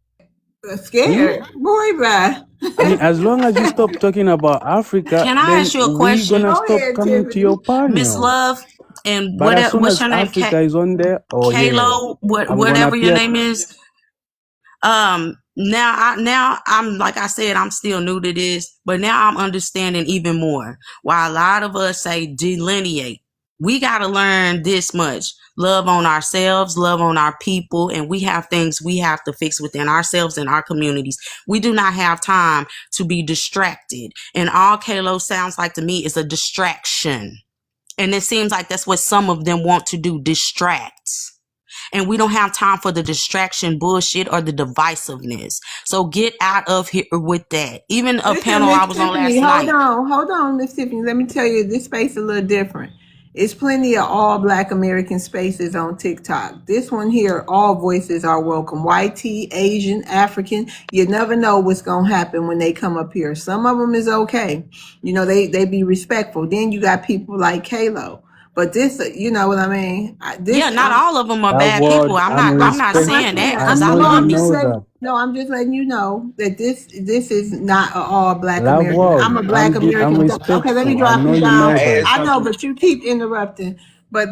Hmm? scared. Boy, bye. I mean, as long as you stop talking about Africa, Can I then ask you a we question, gonna Go stop ahead, coming to your Tiffany. Miss panel. Love? And But as soon what's as your name? Africa is on there, oh yeah, Kalo, I'm gonna whatever your appear. name is. Now I'm like I said, I'm still new to this, but now I'm understanding even more why a lot of us say delineate. We got to learn this much: love on ourselves, love on our people, and we have things we have to fix within ourselves and our communities. We do not have time to be distracted, and all Kalo sounds like to me is a distraction, and it seems like that's what some of them want to do: distract. And we don't have time for the distraction bullshit or the divisiveness. So get out of here with that. Even a Listen, panel I Miss was on Tiffany, last night. hold on, Miss Tiffany. Let me tell you, this space is a little different. It's plenty of all Black American spaces on TikTok. This one here, all voices are welcome. White, Asian, African. You never know what's gonna happen when they come up here. Some of them is okay. They be respectful. Then you got people like Kalo. But this, you know what I mean? Yeah, not all of them are That bad people. word, I'm I'm not I'm respect. not saying saying. that I because I know No, you love I'm me. just know letting. that. No, I'm just letting you know that this is not an all Black Love American. I'm a word. Black I'm American. Okay, let me respectful. I drop know you you down. know that. I know, but you keep interrupting. But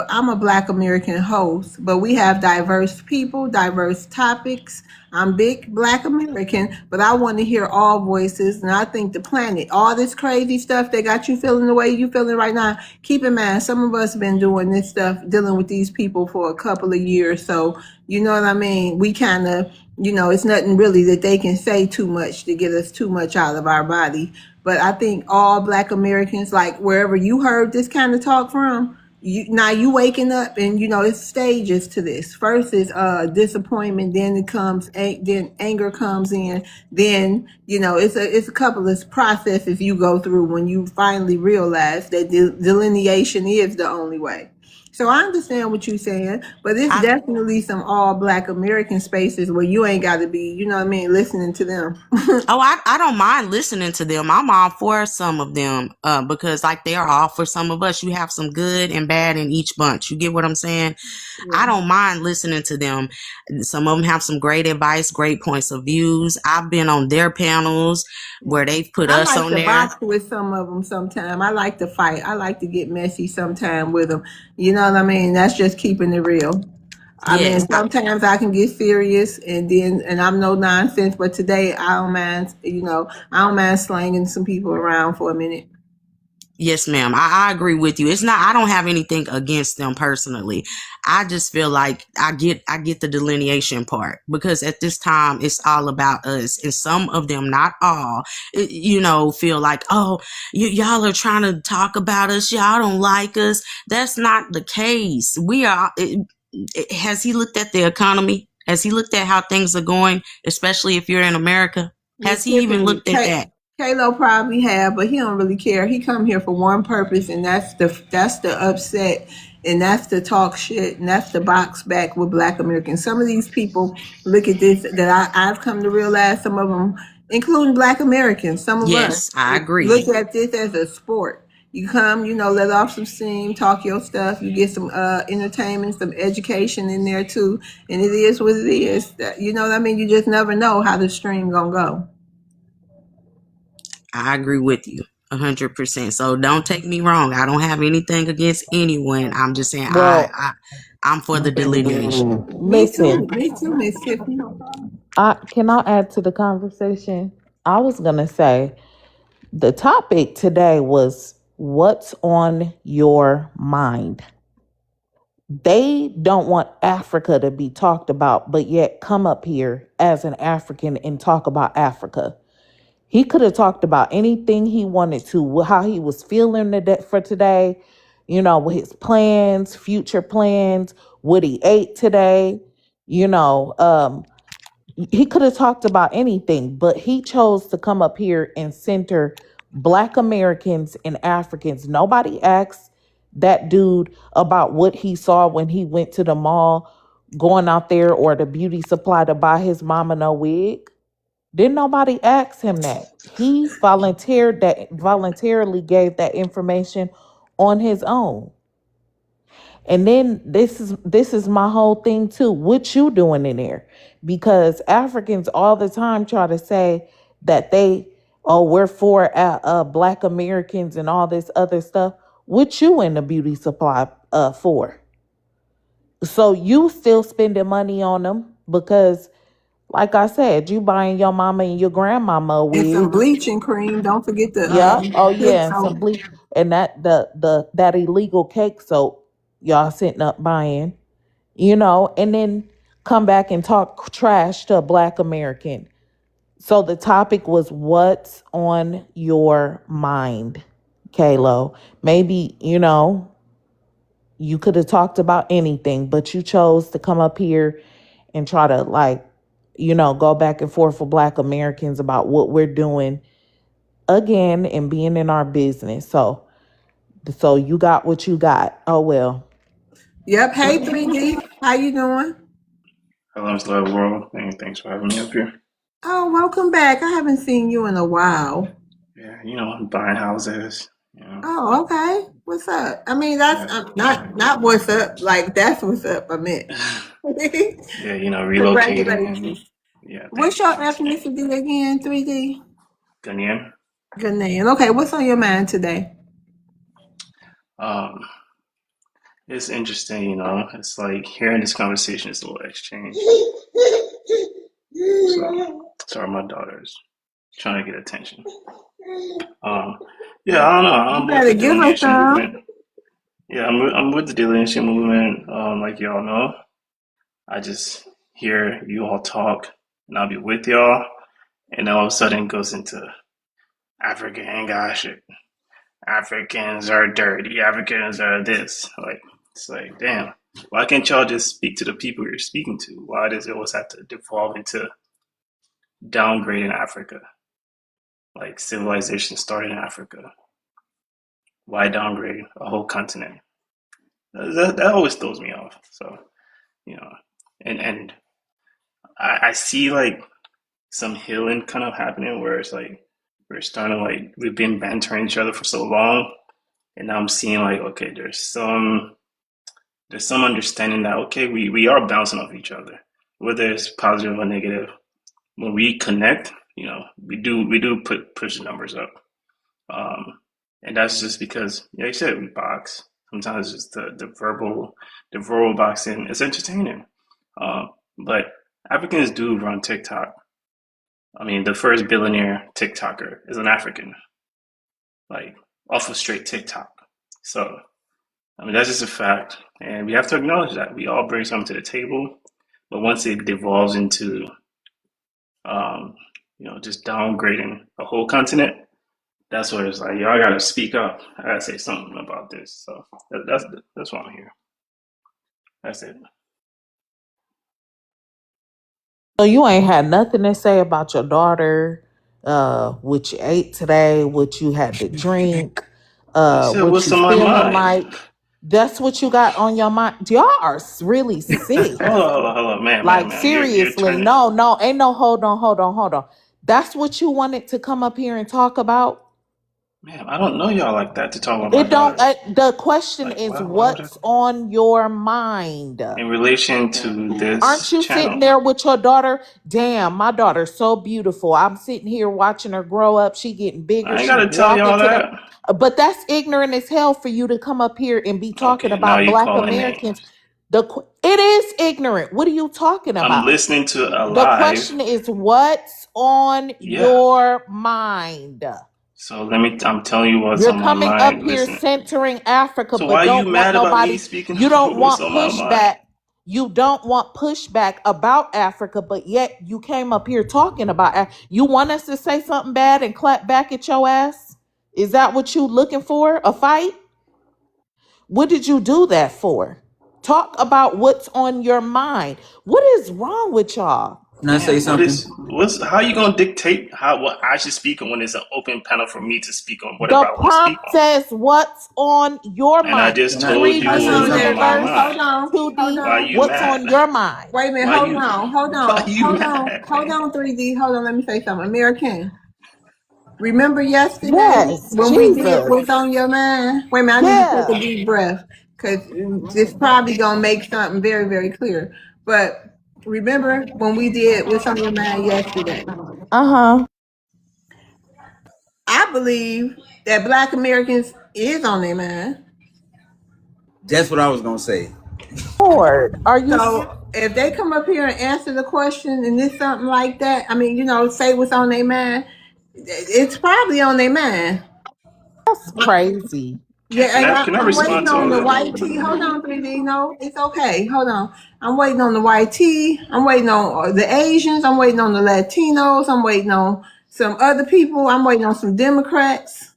I'm a Black American host, but we have diverse people, diverse topics. I'm big Black American, but I want to hear all voices. And I think the planet, all this crazy stuff that got you feeling the way you feeling right now, keep in mind, some of us been doing this stuff, dealing with these people for a couple of years. So, you know what I mean? We kind of, it's nothing really that they can say too much to get us too much out of our body. But I think all Black Americans, like wherever you heard this kind of talk from, you waking up, and it's stages to this. First is disappointment, then it comes then anger comes in, then it's a couple of processes you go through when you finally realize that delineation is the only way. So I understand what you're saying, but it's I definitely some all Black American spaces where you ain't got to be, what I mean, listening to them. I don't mind listening to them. I'm all for some of them, because like they're all for some of us. You have some good and bad in each bunch. You get what I'm saying? I Yeah. don't mind listening to them. Some of them have some great advice, great points of views. I've been on their panels where they've put I us like on to there. box with some of them sometime. I like to fight. I like to get messy sometime with them. You know what I mean? That's just keeping it real. I mean, Yes, sometimes I can get serious, and I'm no nonsense, but today I don't mind, I don't mind slanging some people around for a minute. yes, ma'am. I agree with you. It's not. I don't have anything against them personally. I just feel like I get the delineation part, because at this time it's all about us, and some of them, not all, feel like, oh, y'all are trying to talk about us. Y'all don't like us. That's not the case. We are. Has he looked at the economy? Has he looked at how things are going, especially if you're in America? Has Miss he even Tiffany, looked at that? Kalo probably have, but he don't really care. He come here for one purpose, and that's the upset, and that's the talk shit, and that's the box back with Black Americans. Some of these people look at this that I've come to realize. Some of them, including Black Americans, some of us Yes, I agree. look at this as a sport. You come, let off some steam, talk your stuff. You get some entertainment, some education in there too, and it is what it is. You know what I mean? You just never know how the stream gonna go. I agree with you 100%. So don't take me wrong. I don't have anything against anyone. I'm just saying Well, I'm for the delineation. listen, Me too, Miss Tiffany. I can I add to the conversation? I was gonna say the topic today was what's on your mind. They don't want Africa to be talked about, but yet come up here as an African and talk about Africa. He could have talked about anything he wanted to, how he was feeling for today, with his plans, future plans, what he ate today. You know, he could have talked about anything, but he chose to come up here and center Black Americans and Africans. Nobody asked that dude about what he saw when he went to the mall, going out there or the beauty supply to buy his mama no wig. Didn't nobody ask him that. He voluntarily gave that information on his own. And then this is my whole thing too. What you doing in there? Because Africans all the time try to say that we're for Black Americans and all this other stuff. What you in the beauty supply for? So you still spending money on them because, like I said, you buying your mama and your grandmama a And some wig. bleaching cream. Don't forget the Yeah. Oh pig yeah, and some soap. bleach and that illegal cake soap y'all sitting up buying, and then come back and talk trash to a Black American. So the topic was what's on your mind, Kalo. Maybe, you could have talked about anything, but you chose to come up here and try to go back and forth with Black Americans about what we're doing again and being in our business. So you got what you got. Oh well. Yep. Hey, 3D. How you doing? Hello, Mr. World, and thanks for having me up here. Oh, welcome back. I haven't seen you in a while. Yeah, buying houses. Oh, okay. What's up? I mean, that's Yeah, not what's up. Like that's what's up. I meant. yeah, relocating. Congratulations. Yeah, What's thank you. your ethnicity again? 3D. Ghanaian. Ghanaian. Okay. What's on your mind today? Um, it's interesting, It's like hearing this conversation is a little exchange. So, sorry, my daughter's trying to get attention. Yeah, I don't know. You I'm with better the give us delineation some. movement. Yeah, I'm with the delineation movement. Like y'all know, I just hear you all talk, and I'll be with y'all, and then all of a sudden it goes into African and God shit. Africans are dirty. Africans are this. Like, it's like, damn. Why can't y'all just speak to the people you're speaking to? Why does it always have to devolve into downgrading Africa? Like, civilization started in Africa. Why downgrade a whole continent? That always throws me off. So, you know, and I see like some healing kind of happening where it's like we're starting to like we've been bantering each other for so long, and now I'm seeing like okay, there's some understanding that okay, we are bouncing off each other, whether it's positive or negative. When we connect, you know, we do push the numbers up, and that's just because, like you said, we box. Sometimes it's the verbal boxing. It's entertaining, but Africans do run TikTok. I mean, the first billionaire TikToker is an African, like off of straight TikTok. So, I mean, that's just a fact, and we have to acknowledge that we all bring something to the table. But once it devolves into, um, just downgrading a whole continent, that's where it's like, yo, I gotta speak up. I gotta say something about this. So that's why I'm here. That's it. So you ain't had nothing to say about your daughter, what you ate today, what you had to drink, You said what what's you on my feeling mind? like. That's what you got on your mind. Y'all are really sick. Hold on, Like man. You're seriously, turning, no, ain't no hold on. That's what you wanted to come up here and talk about. man. I don't know y'all like that to talk about my It don't. daughter. The question Like, is, why would I? what's on your mind? In relation to Aren't this you sitting channel, there with your daughter? Damn, my daughter's so beautiful. I'm sitting here watching her grow up. She getting bigger. I ain't She gotta tell walking y'all to the. that. But that's ignorant as hell for you to come up here and be talking Okay, now about you Black calling Americans. names. It is ignorant. What are you talking I'm about? listening to a The live. question is, what's on Yeah. your mind? So I'm telling you what's You're on my coming up mind. here Listen. centering Africa, So why but are you don't want mad about me nobody, speaking you don't what's want on my mind? pushback. You don't want pushback about Africa, but yet you came up here talking about you want us to say something bad and clap back at your ass? Is that what you looking for? A fight? What did you do that for? Talk about what's on your mind. What is wrong with y'all? Can I say Man, something? how you gonna dictate what I should speak on when it's an open panel for me to speak on The whatever I want to speak prompt on? says, what's on your And I mind? just Can I told can I you Hold say what's on on there, something? my verse. Hold mind. on. Hold 2D, Why on. you what's on mad? your mind? Wait a minute. Why Hold you on. Hold why on. you Hold on. mad, Hold man? on, 3D. Hold on. Let me say something. American. Remember yesterday Yes, when we did Jesus. what's on your mind? Wait a minute. I need to take a Yeah. deep breath because this probably going to make something very, very clear. But remember when we did what's on your mind yesterday? Uh-huh. I believe that Black Americans is on their mind. That's what I was gonna say. Lord, are you So if they come up here and answer the question and it's something like that, I mean, say what's on their mind, it's probably on their mind. that's crazy? Yeah, Can and I can I I'm respond waiting to on all the that? white tea. Hold on, 3D. No, it's okay. Hold on. I'm waiting on the white tea. I'm waiting on the Asians. I'm waiting on the Latinos. I'm waiting on some other people. I'm waiting on some Democrats.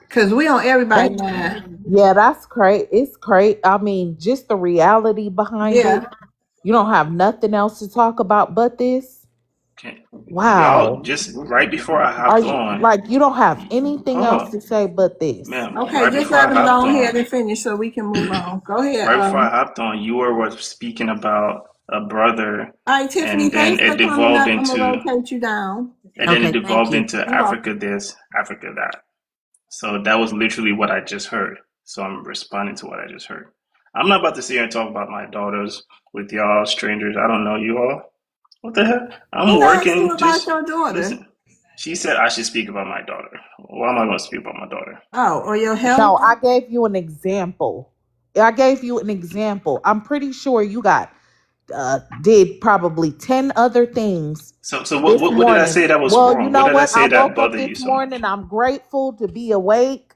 Because we on That, everybody's mind. yeah, that's great. It's great. I mean, just the reality behind Yeah. it. You don't have nothing else to talk about but this. Can y'all Wow. just right before I Are hopped you on? like you don't have anything Hold else on, to say but this? ma'am. Okay, Right just before I let them hopped go ahead on, and finish so we can move on. Go ahead. right before I hopped on, you were speaking about a brother, All right, Tiffany, and then thanks it for coming devolved up. I'm going to into rotate you down. Okay, thank you. You're welcome. Africa this, Africa that. So that was literally what I just heard. So I'm responding to what I just heard. I'm not about to sit here and talk about my daughters with y'all strangers. I don't know you all. What the heck? I'm Who asked you working. about Just your daughter? listen. She said I should speak about my daughter. Why am I going to speak about my daughter? Oh, or your No, health? I gave you an example. I gave you an example. I'm pretty sure you got did probably 10 other things So this what did I morning. say that was Well, you wrong? What know did I what? I say that woke up bothered you this so morning. much? I'm grateful to be awake.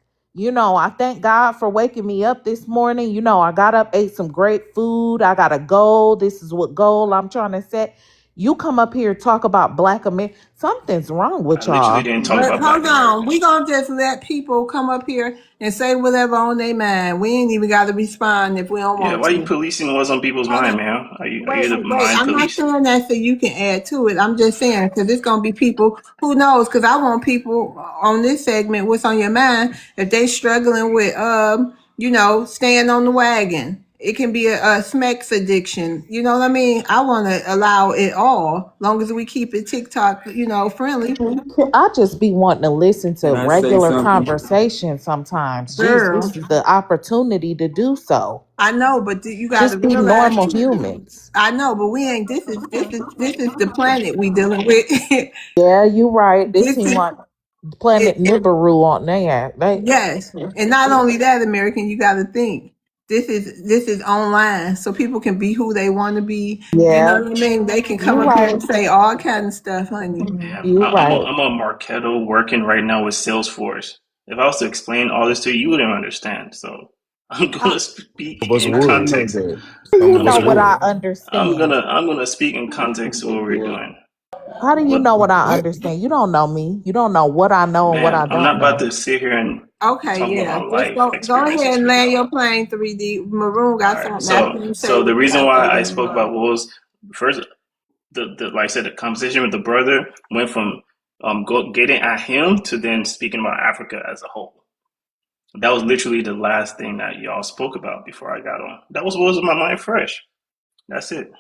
I thank God for waking me up this morning. I got up, ate some great food. I got a goal. This is what goal I'm trying to set. You come up here talk about Black America. Something's wrong I with literally y'all. didn't talk But about Black hold on, we Americans. gonna just let people come up here and say whatever on their mind. We ain't even got to respond if we don't Yeah, want why are you to. policing what's on people's Hold mind, on. man? Are Wait, you the wait, wait. mind I'm not police? saying that so you can add to it. I'm just saying because it's gonna be people who knows. Because I want people on this segment. What's on your mind? If they struggling with staying on the wagon. It can be a smex addiction. You know what I mean? I want to allow it all, long as we keep it TikTok, friendly. I just be wanting to listen Can to I say regular something? conversation sometimes. Just Girl, this is the opportunity to do so. I know, but you got to Just be realize. normal humans. I know, but we ain't. This is the planet we dealing with. Yeah, you right. This This seem is like Planet it. Nibiru on there. Yes, and not only that, American, you got to think. This is online, so people can be who they want to be. You know Yeah, what I mean? They can come you up here right. and say all kind of stuff, honey. Yeah, You right. I'm a Marketo working right now with Salesforce. If I was to explain all this to you, you wouldn't understand. So I'm Uh, gonna Some speak of us in I didn't would. know context. that. How do Some you of I'm know us gonna what I would. understand? I'm gonna speak in context to what we're doing. How do you What, know what I What? understand? You don't know me. You don't know what I know and what man? I I'm don't not about know. to sit here and okay, talk about yeah. my Just life go ahead experiences and with land y'all. your plane. 3D Maroon All got right. something after you say So the what you reason got to why say. I Then spoke about Maroon. was first like I said, the conversation with the brother went from getting at him to then speaking about Africa as a whole. That was literally the last thing that y'all spoke about before I got on. That was what was in my mind fresh. That's it.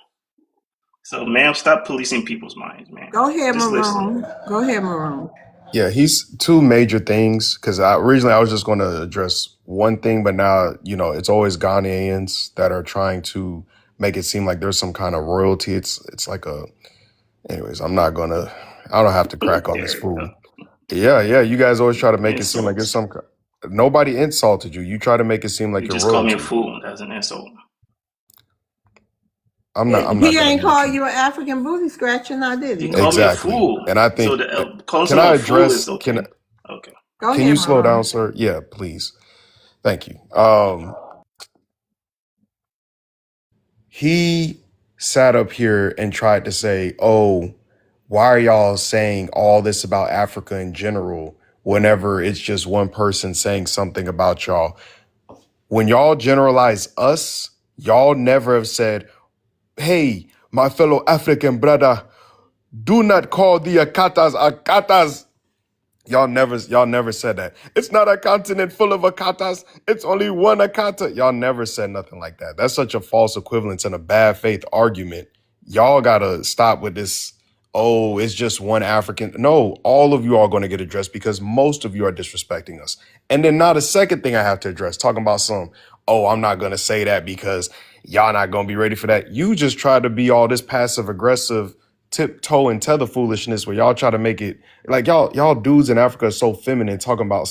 So, ma'am, stop policing people's minds, man. Go ahead, Just listen. Maroon. Go ahead, Maroon. Yeah, he's two major things because originally I was just going to address one thing, but now, it's always Ghanaians that are trying to make it seem like there's some kind of royalty. It's like anyways, I don't have to crack on this There we go. fool. Yeah, yeah, you guys always try to make it seem like it's Insults. nobody insulted you. You try to make it seem like You you're just called me a royalty. fool. That's an insult. I'm not He going to ain't mute call you. you an African booty scratcher, now did He he? called me a Exactly. fool. And I So think, calling can I someone a fool is address, okay. Okay. Go can ahead, you slow down, Maroon. sir? Yeah, please. Thank you. He sat up here and tried to say, oh, why are y'all saying all this about Africa in general whenever it's just one person saying something about y'all? When y'all generalize us, y'all never have said, hey, my fellow African brother, do not call the Akatas Akatas. Y'all never said that. It's not a continent full of Akatas. It's only one Akata. Y'all never said nothing like that. That's such a false equivalence and a bad faith argument. Y'all gotta stop with this. Oh, it's just one African. No, all of you are going to get addressed because most of you are disrespecting us. And then now the second thing I have to address, talking about I'm not going to say that because y'all not going to be ready for that. You just try to be all this passive aggressive tiptoe and tether foolishness where y'all try to make it like y'all dudes in Africa are so feminine talking about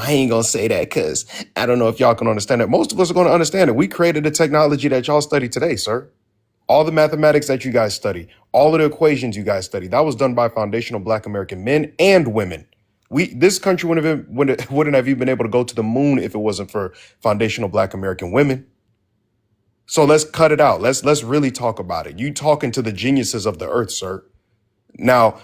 I ain't gonna say that because I don't know if y'all can understand it. Most of us are gonna understand it. We created the technology that y'all study today, sir. All the mathematics that you guys study, all of the equations you guys study, that was done by foundational Black American men and women. This country wouldn't have even been able to go to the moon if it wasn't for foundational Black American women. So let's cut it out. Let's really talk about it. You talking to the geniuses of the earth, sir. Now,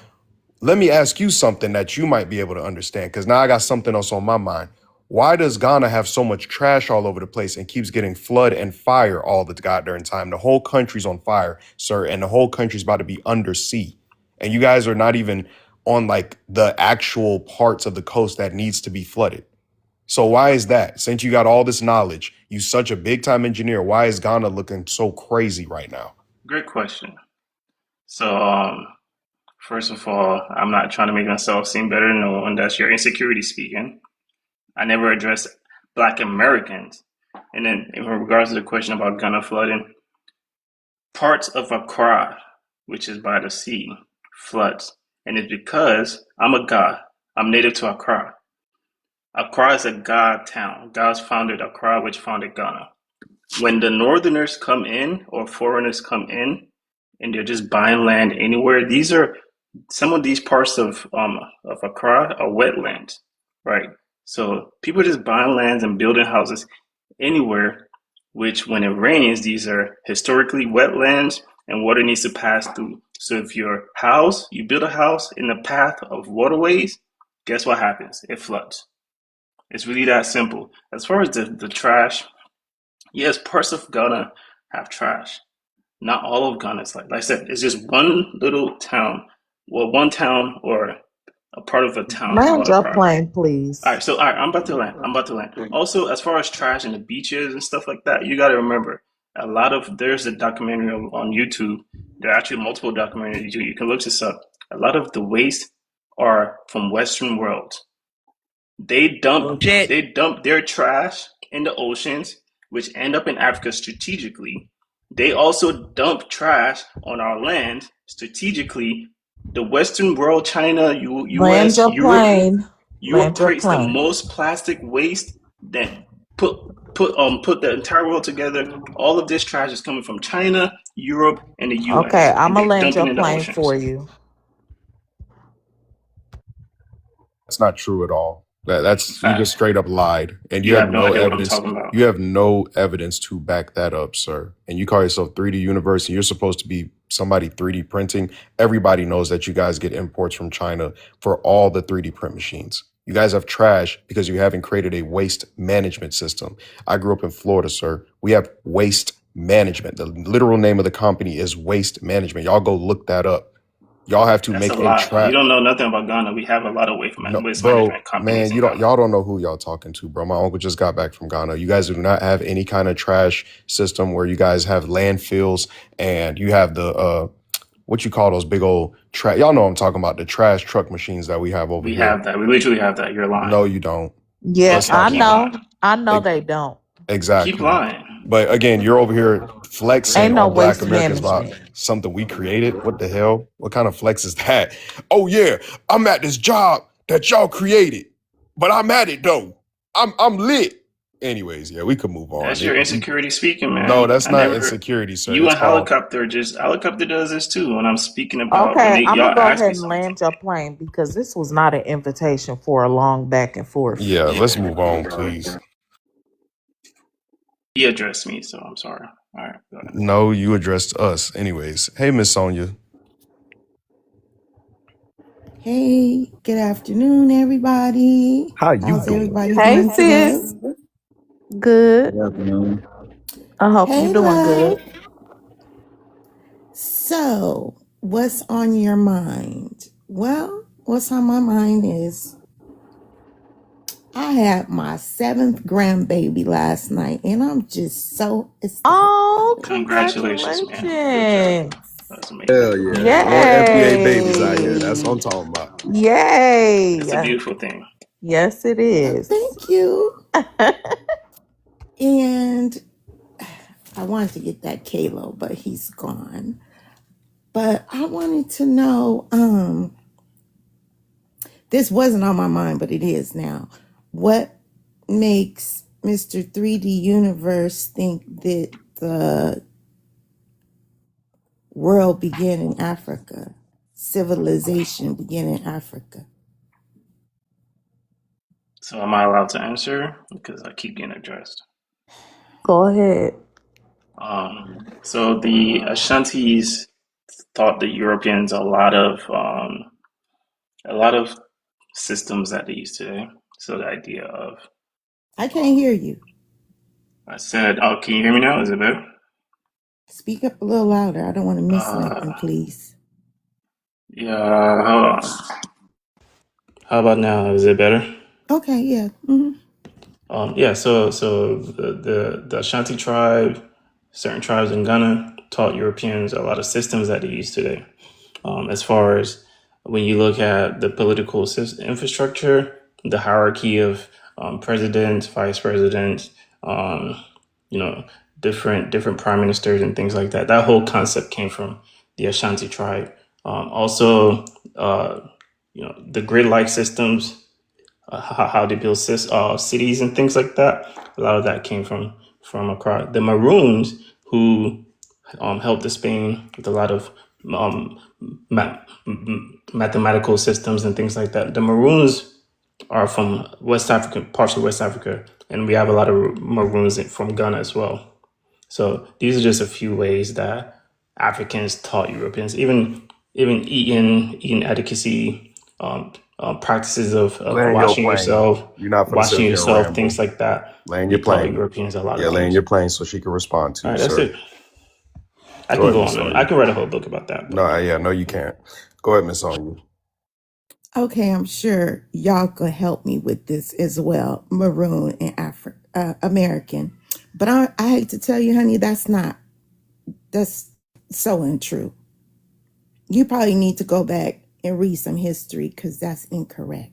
let me ask you something that you might be able to understand, because now I got something else on my mind. Why does Ghana have so much trash all over the place and keeps getting flood and fire all the goddamn time? The whole country's on fire, sir, and the whole country's about to be under sea. And you guys are not even on like the actual parts of the coast that needs to be flooded. So why is that? Since you got all this knowledge, you such a big time engineer, why is Ghana looking so crazy right now? Great question. So, first of all, I'm not trying to make myself seem better than no one. That's your insecurity speaking. I never addressed Black Americans. And then, in regards to the question about Ghana flooding, parts of Accra, which is by the sea, floods. And it's because I'm a God. I'm native to Accra. Accra is a God town. God's founded Accra, which founded Ghana. When the northerners come in or foreigners come in and they're just buying land anywhere, these are some of these parts of Accra are wetlands, right? So people are just buying lands and building houses anywhere, which when it rains, these are historically wetlands and water needs to pass through So if you build a house in the path of waterways, guess what happens? It floods. It's really that simple. As far as the trash, yes, parts of Ghana have trash. Not all of Ghana is like I said, it's just one little town. Well, one town or a part of a town called Land your Accra. plane, please. All right, I'm about to land. Also, as far as trash and the beaches and stuff like that, you got to remember there's a documentary on YouTube. There are actually multiple documentaries. You can look this up. A lot of the waste are from Western world. They dump their trash in the oceans, which end up in Africa strategically. They also dump trash on our land strategically. The Western world, China, Land US, your Europe, plane. Europe Land your creates the plane. most plastic waste that put the entire world together. All of this trash is coming from China, Europe, and the US, Okay, I'm and gonna they're land dumping your in the plane oceans. for you. That's not true at all. That's you just straight up lied, and you You have have no no idea what I'm evidence. talking about. You have no evidence to back that up, sir. And you call yourself 3D Universe, and you're supposed to be somebody 3D printing. Everybody knows that you guys get imports from China for all the 3D print machines. You guys have trash because you haven't created a waste management system. I grew up in Florida, sir. We have waste management. The literal name of the company is Waste Management. Y'all go look that up. Y'all have to That's make a a lie. track. You don't know nothing about Ghana. We have a lot of waste No, management bro, companies man, in Ghana. y'all don't know who y'all talking to, bro. My uncle just got back from Ghana. You guys do not have any kind of trash system where you guys have landfills and you have the what you call those big old trash. Y'all know what I'm talking about, the trash truck machines that we have over We here. have that. We literally have that. You're lying. No, you don't. Yeah, Let's I not Keep lie. know. lying. I know Ex- they don't. Keep Exactly. lying. But again, you're over here flexing Ain't no on Black waste Americans about management. something we created. What the hell? What kind of flex is that? Oh yeah, I'm at this job that y'all created, but I'm at it though. I'm lit. Anyways, yeah, we could move on. That's your insecurity speaking, man. No, that's I not never. insecurity, sir. You It's and called Helicopter does this too. When I'm speaking about Okay, I'm y'all gonna go ask ahead me and something. land your plane because this was not an invitation for a long back and forth. yeah. Let's move on, please. He addressed me, so I'm sorry. All right, go ahead. No, you addressed us. Anyways, hey, Miss Sonia. Hey, good afternoon, everybody. How you How's doing? everybody Hey, doing today? sis. Good. Good afternoon. I hope Hey, you're doing love. good. So, what's on your mind? Well, what's on my mind is I had my 7th grandbaby last night, and I'm just so ecstatic. Oh, Congratulations, man. Good job. congratulations. That's amazing. Hell yeah. More FBA babies out here. That's what I'm Yay. talking about. Yay. It's a beautiful thing. Yes, it is. Thank you. And I wanted to get that Kalo, but he's gone. But I wanted to know, this wasn't on my mind, but it is now. What makes Mr. 3D Universe think that the world began in Africa? Civilization began in Africa? So am I allowed to answer? Because I keep getting addressed. Go ahead. So the Ashantis taught the Europeans a lot of systems that they use today. So the idea of I can't hear you. I said, oh, can you hear me now? Is it better? Speak up a little louder. I don't want to miss nothing, please. Yeah, hold on. How about now? Is it better? Okay, yeah. Mm-hmm. Yeah, so the Ashanti tribe, certain tribes in Ghana taught Europeans a lot of systems that they use today. As far as when you look at the political infrastructure, the hierarchy of president, vice president, different prime ministers and things like that. That whole concept came from the Ashanti tribe. Also, the grid-like systems, how they build cities and things like that. A lot of that came from across the Maroons, who helped the Spain with a lot of mathematical systems and things like that. The Maroons are from West Africa, partially West Africa, and we have a lot of Maroons from Ghana as well. So these are just a few ways that Africans taught Europeans, even eating etiquette, practices of Land your plane. You're not finna sit up here and ramble. things like that. Land We your taught plane. Europeans a lot of Yeah, land things. your plane so she can respond to All you, right, that's sir. it. I Go can ahead, go Miss on. I Sonya. can write a whole book about that. No, you can't. Go ahead, Miss Sonya. Okay, I'm sure y'all could help me with this as well, Maroon and American. But I hate to tell you, honey, that's so untrue. You probably need to go back and read some history because that's incorrect.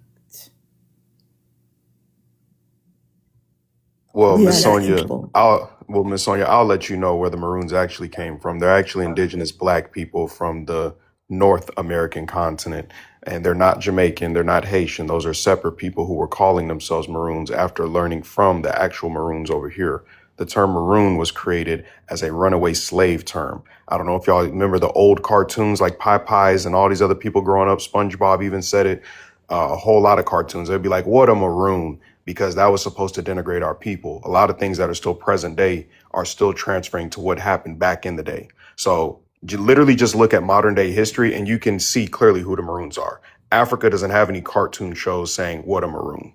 Well, We are Miss the Sonya, people. I'll let you know where the Maroons actually came from. They're actually indigenous black people from the North American continent, and they're not Jamaican, they're not Haitian. Those are separate people who were calling themselves Maroons after learning from the actual Maroons over here. The term Maroon was created as a runaway slave term. I don't know if y'all remember the old cartoons like Popeyes and all these other people growing up. SpongeBob even said it. A whole lot of cartoons. They'd be like, "What a maroon," because that was supposed to denigrate our people. A lot of things that are still present day are still transferring to what happened back in the day. So you literally just look at modern day history and you can see clearly who the Maroons are. Africa doesn't have any cartoon shows saying what a maroon.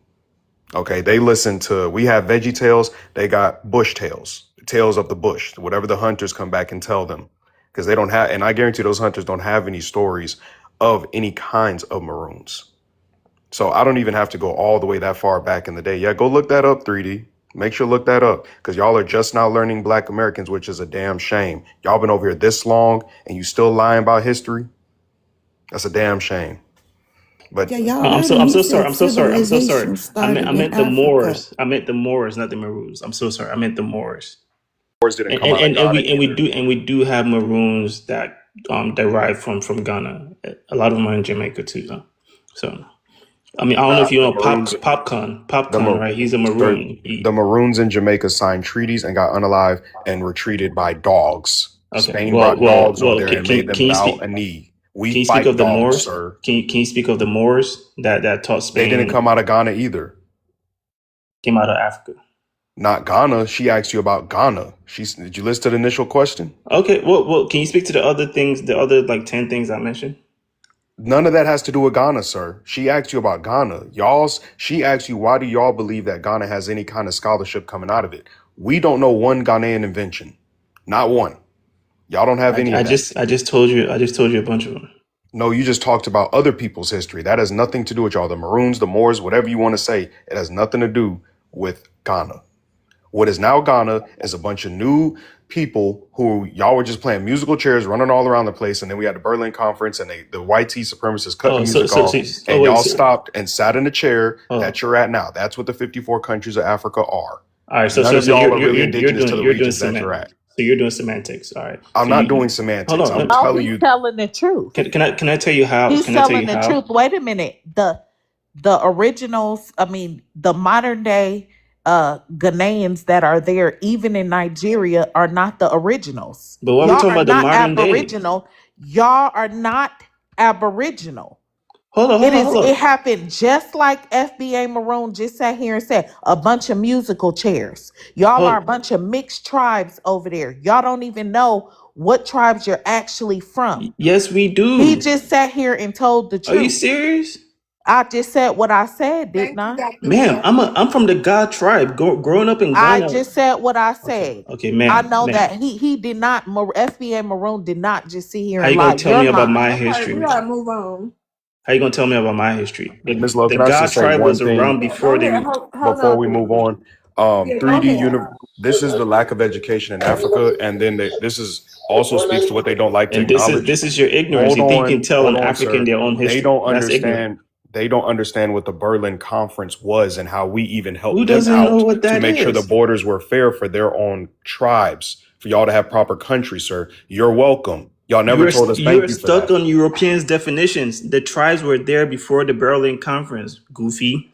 Okay, we have Veggie Tales, they got Bush Tales, Tales of the Bush, whatever the hunters come back and tell them. Because they don't have, and I guarantee those hunters don't have any stories of any kinds of maroons. So I don't even have to go all the way that far back in the day. Yeah, go look that up, 3D. Make sure look that up because y'all are just now learning Black Americans, which is a damn shame. Y'all been over here this long and you still lying about history. That's a damn shame. But Yeah, y'all I'm heard so him. I'm He so sorry. said I'm so sorry. I'm so sorry. civilization I started in meant the Africa. Moors. I meant the Moors, not the Maroons. I'm so sorry. I meant the Moors. wars didn't come out of And Ghana either. we do have Maroons that derive from Ghana. A lot of them are in Jamaica too, though. So I mean, I don't know if you The know Maroons, the Popcorn, Mar- right? He's a Maroon. the Maroons in Jamaica signed treaties and got unalived and were treated by dogs. Okay. Spain brought dogs over there and made them Can you bow speak? a knee. We Can you speak fight of the dogs, Moors? sir. Can you speak of the Moors that taught They didn't Spain, come out of Ghana either. came out of Africa? Not Ghana. She asked you about Ghana. Did you listen to the initial question? Okay. Well, can you speak to the other things, the other like 10 things I mentioned? None of that has to do with Ghana, sir. She asked you about Ghana. She asked you, why do y'all believe that Ghana has any kind of scholarship coming out of it? We don't know one Ghanaian invention. Not one. Y'all don't have any of that. I just told you a bunch of them. No, you just talked about other people's history. That has nothing to do with y'all. The Maroons, the Moors, whatever you want to say, it has nothing to do with Ghana. What is now Ghana is a bunch of new people who y'all were just playing musical chairs, running all around the place. And then we had the Berlin Conference and the white tea supremacists cut the music off. And y'all stopped and sat in the chair that you're at now. That's what the 54 countries of Africa are. All right, None of y'all are really indigenous to the regions that you're at. So you're doing semantics. All right. I'm not doing semantics. Hold on. I'm No, telling he's you. telling the truth. Can I tell you how? He's Can I tell telling you the how? truth. Wait a minute. The originals, I mean, the modern day Ghanaians that are there, even in Nigeria, are not the originals. But why are we Y'all talking are about the not modern day? Aboriginal. Y'all are not Aboriginal. Hold on. It happened just like FBA Maroon just sat here and said, a bunch of musical chairs. Y'all are a bunch of mixed tribes over there. Y'all don't even know what tribes you're actually from. Yes, we do. He just sat here and told the truth. Are you serious? I just said what I said, didn't I? Ma'am, I'm from the God tribe. Growing up in I Ghana. just said what I said. Okay, ma'am. I know that he did not. FBA Maroon did not just sit here How and you lie. gonna tell me about my Okay, history? we gotta move on. How you gonna tell me about my history? Ms. Lowe, The can I God just say tribe one was thing around before Go ahead. they. Hold before on. we move on? Yeah, go 3D ahead. this is the lack of education in Africa, and then this is also speaks to what they don't like to And acknowledge. this is your ignorance. You think you can tell an African their own history? That's ignorant. They don't understand what the Berlin Conference was and how we even helped Who them doesn't know out what to that make sure the is? borders were fair for their own tribes, for y'all to have proper country, sir. You're welcome. Y'all never told us thank You're you for stuck that. on Europeans' definitions. The tribes were there before the Berlin Conference. Goofy.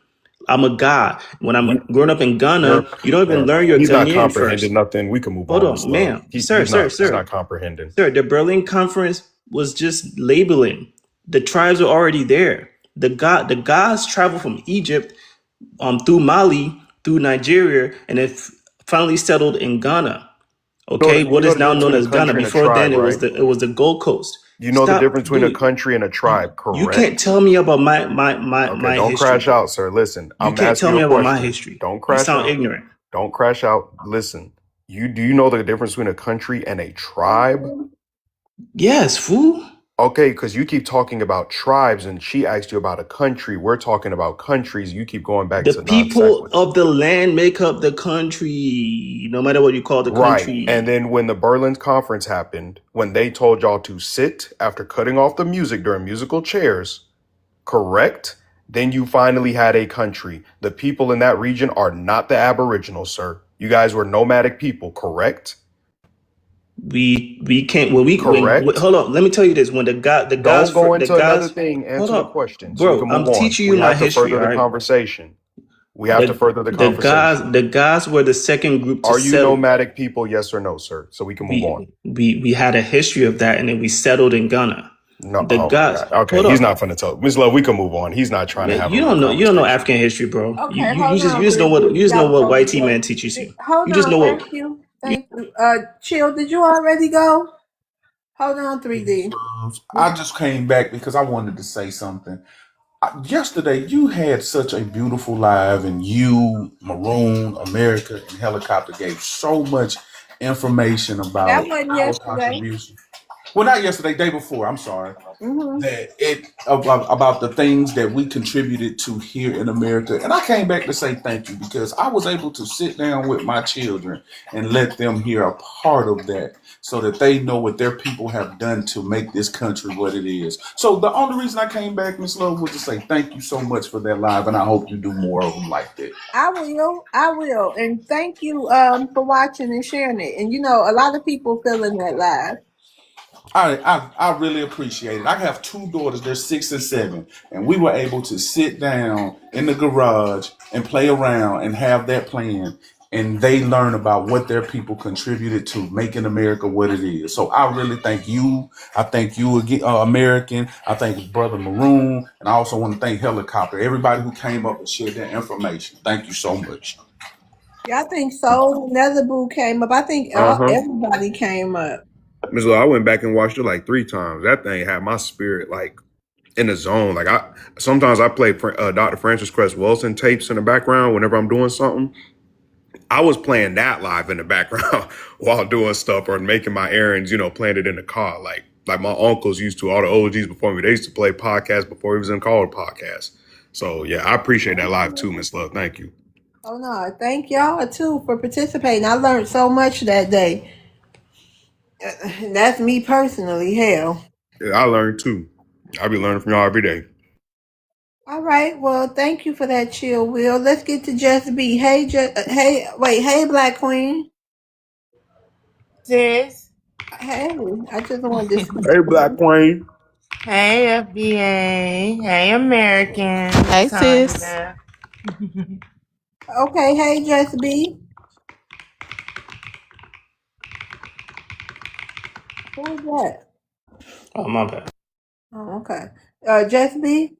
I'm a God. When I'm growing up in Ghana, you don't even learn your He's not Ghanaian comprehending first. nothing. We can move Hold on, on, Ms. Lowe. ma'am. He's Sir. not comprehending. Sir, the Berlin Conference was just labeling. The tribes were already there. The gods traveled from Egypt through Mali, through Nigeria, and then finally settled in Ghana. Okay, You what know is the now difference known between a as Ghana. country and a Before then, tribe, right? it was the Gold Coast. You know the difference Stop, between a dude. country and a tribe, You can't correct? tell me about Okay, my don't history, crash bro. out, sir. Listen, You I'm can't asking tell you me a about my question. history. Don't You crash sound out. ignorant. Don't crash out. Listen, do you know the difference between a country and a tribe? Yes, fool. Okay, because you keep talking about tribes and she asked you about a country. We're talking about countries. You keep going back The to non people sequitur. of the land make up the country, no matter what you call the Right. And country. then when the Berlin conference happened, when they told y'all to sit after cutting off the music during musical chairs, correct? Then you finally had a country. The people in that region are not the Aboriginals, sir. You guys were nomadic people, correct? We can't when Correct? hold on. Let me tell you this. When Don't go the into another guys thing. hold Answer the up, question so we bro. can move I'm on. teaching you We my have to history. further All the right. conversation. We have to The further the conversation. the guys were the second group to Are you settle. nomadic people? Yes or no, sir? So we can move on. We had a history of that, and then we settled in Ghana. No. The Oh my guys, God. Okay. hold He's up, not finna tell. Ms. Love, we can move on. He's not trying to man. have a real You don't know conversation. African history, bro. Okay, hold on, You just know Breezy. what white tea man teaches you. Hold You just on, know what. thank you. Thank you. Chill, did you already go? Hold on, 3D. I just came back because I wanted to say something. Yesterday, you had such a beautiful live, and you, Maroon, America, and Helicopter gave so much information That about wasn't our yesterday. contribution. Well, not yesterday, day before. I'm sorry. Mm-hmm. That it about the things that we contributed to here in America, and I came back to say thank you because I was able to sit down with my children and let them hear a part of that, so that they know what their people have done to make this country what it is. So the only reason I came back, Miss Love, was to say thank you so much for that live, and I hope you do more of them like that. I will. And thank you for watching and sharing it. And you know, a lot of people feeling that live. I really appreciate it. I have two daughters, they're 6 and 7, and we were able to sit down in the garage and play around and have that playing, and they learn about what their people contributed to making America what it is. So I really thank you. I thank you again, American. I thank Brother Maroon, and I also want to thank Helicopter, everybody who came up and shared their information. Thank you so much. Yeah, I think so. Another boo came up. I think Uh-huh. everybody came up. Ms. Love, I went back and watched it like 3 times. That thing had my spirit like in the zone. Like sometimes I play Dr. Francis Cress Wilson tapes in the background whenever I'm doing something. I was playing that live in the background while doing stuff or making my errands, playing it in the car. Like my uncles used to, all the OGs before me, they used to play podcasts before he was in called podcasts. So yeah, I appreciate that live too, Miss Love. Thank you. Oh no, thank y'all too for participating. I learned so much that day. That's me personally. Hell. Yeah, I learned too. I be learning from y'all every day. All right. Well, thank you for that, Chill Will. Let's get to Just B. Hey, hey, Black Queen. Sis. Hey, I just wanted to speak Hey, to Black you. Queen. Hey, FBA. Hey, American. Hey, sis. Tanya. Okay. Hey, Just B. Who is that? Oh, my bad. Oh, okay. Just B.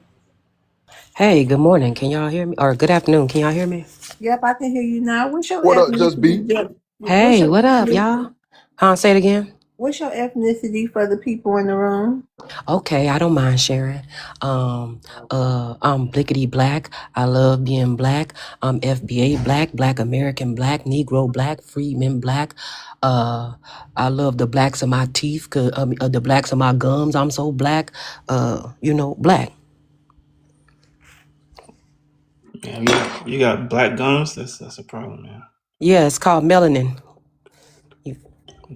Hey, good morning. Can y'all hear me? Or good afternoon. Can y'all hear me? Yep, I can hear you now. What's your What up, Just B? ethnicity? What's Hey, your what up, ethnicity? y'all? Say it again. What's your ethnicity for the people in the room? Okay, I don't mind sharing. I'm blickety black. I love being black. I'm FBA black, Black American black, Negro black, Freedman black. I love the blacks of my teeth, the blacks of my gums. I'm so black. Black. Yeah, you got black gums. That's a problem, man. Yeah, it's called melanin.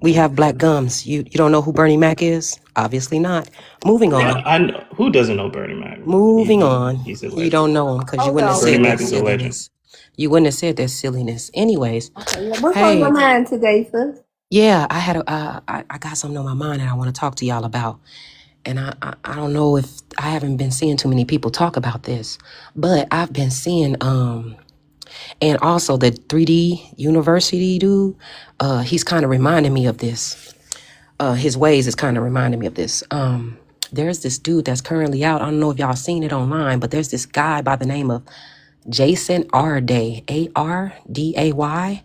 We Okay. have black gums. You don't know who Bernie Mac is? Obviously not. Moving on. I know who doesn't know Bernie Mac. Moving on. He's a You legend. don't know him because you Hold wouldn't have on, Bernie said Will. that Mac is a legend. silliness. You wouldn't have said that silliness. Anyways, Okay, yeah. What's on your hey, mind today, sis? yeah, I got something on my mind that I want to talk to y'all about. And I don't know if I haven't been seeing too many people talk about this, but I've been seeing and also the 3D University dude, he's kind of reminding me of this. His ways is kind of reminding me of this. There's this dude that's currently out. I don't know if y'all seen it online, but there's this guy by the name of Jason Arday, Arday.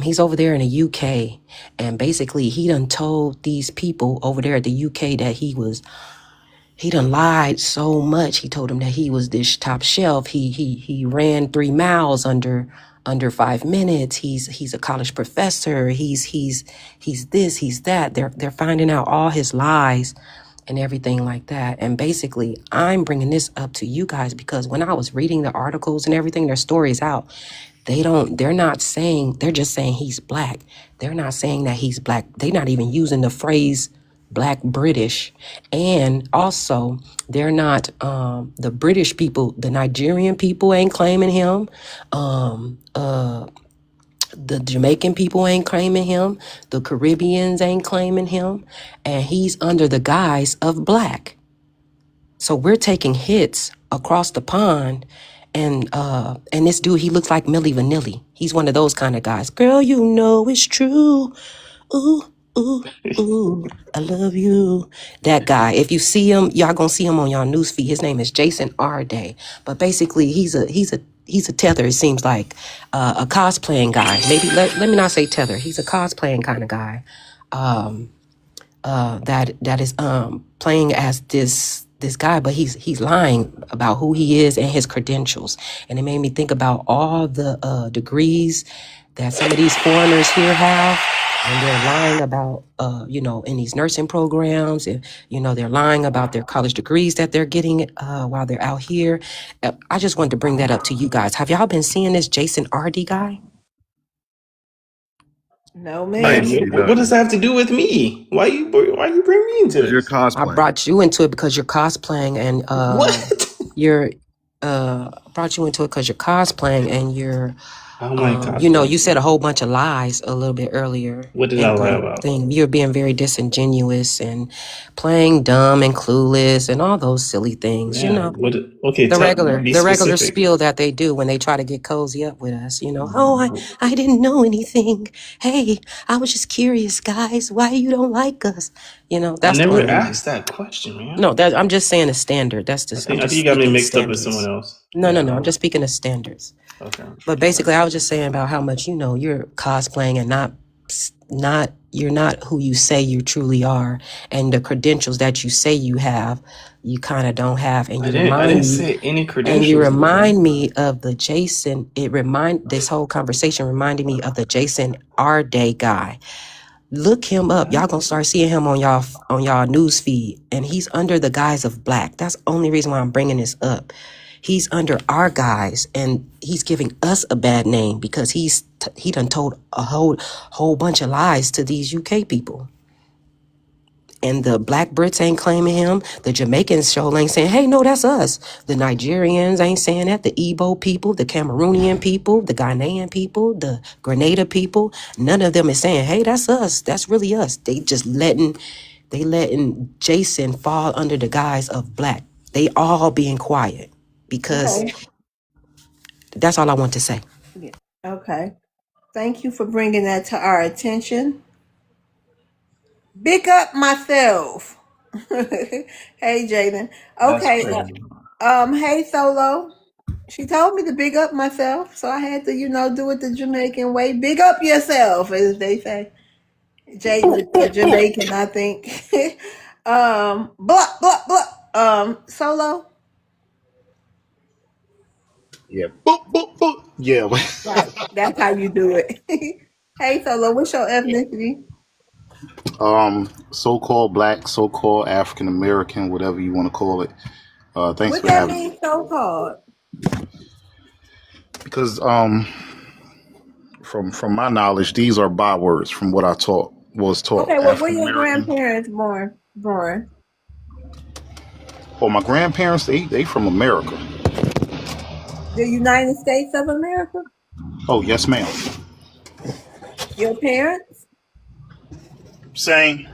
He's over there in the UK, and basically he done told these people over there at the UK that he done lied so much. He told them that he was this top shelf. He ran 3 miles under 5 minutes. He's a college professor. He's this, he's that. They're finding out all his lies and everything like that. And basically, I'm bringing this up to you guys because when I was reading the articles and everything, their stories out, they're not saying, they're just saying he's black. They're not saying that he's black. They're not even using the phrase black British. And also, they're not, the British people, the Nigerian people ain't claiming him. The Jamaican people ain't claiming him. The Caribbeans ain't claiming him. And he's under the guise of black. So we're taking hits across the pond. And this dude, he looks like Milli Vanilli. He's one of those kind of guys. Girl, you know it's true. Ooh, ooh, ooh, I love you. That guy. If you see him, y'all gonna see him on y'all news feed. His name is Jason R. Day. But basically, he's a tether. It seems like a cosplaying guy. Maybe let me not say tether. He's a cosplaying kind of guy. That is playing as this guy, but he's lying about who he is and his credentials. And it made me think about all the degrees that some of these foreigners here have, and they're lying about in these nursing programs, and they're lying about their college degrees that they're getting while they're out here. I just wanted to bring that up to you guys. Have y'all been seeing this Jason RD guy? No, I Why? ain't ma'am. see What that. does that have to do with me? Why you bring me into Because you're this? I cosplaying. brought you into it because you're cosplaying, and What? you're brought you into it because you're cosplaying, and you're How am I you cosplaying? said a whole bunch of lies a little bit earlier What did I in lie the about? thing. You're being very disingenuous and playing dumb and clueless and all those silly things. Yeah. What? Okay, be The regular specific. spiel that they do when they try to get cozy up with us. Oh, I didn't know anything. Hey, I was just curious, guys. Why you don't like us? I That's the never only. asked that question, man. No, that I'm just saying a standard. I'm I think just you got me speaking mixed up with someone standards. else. No, no, Yeah. no. I'm just speaking of standards. Okay. But basically, I was just saying about how much you're cosplaying and you're not who you say you truly are, and the credentials that you say you have, you kind of don't have, and I didn't say any you credentials, man. remind me of the Jason. This whole conversation reminded me of the Jason R. Day guy. Look him up. Y'all What? gonna start seeing him on y'all news feed, and he's under the guise of black. That's the only reason why I'm bringing this up. He's under our guise, and he's giving us a bad name because he done told a whole bunch of lies to these UK people. And the black Brits ain't claiming him. The Jamaicans show ain't saying, hey, no, that's us. The Nigerians ain't saying that. The Igbo people, the Cameroonian people, the Ghanaian people, the Grenada people, none of them is saying, hey, that's us. That's really us. They just letting Jason fall under the guise of black. They all being quiet because Okay. that's all I want to say. Yeah. Okay. Thank you for bringing that to our attention. Big up myself. Hey, Jaden. That's Okay. crazy. Hey, Solo. She told me to big up myself, so I had to, do it the Jamaican way. Big up yourself, as they say. Jaden, a Jamaican, I think. Blah, blah, blah. Solo. Yeah. Boop, boop, boop. Yeah. Right. That's how you do it. Hey, Solo, what's your ethnicity? So-called black, so-called African American, whatever you want to call it. Thanks What for that having me. mean, so-called? Because from my knowledge, these are bywords from what I was taught. Okay, well, where African your American. grandparents born? Well, my grandparents, they from America. The United States of America? Oh, yes, ma'am. Your parents? Same.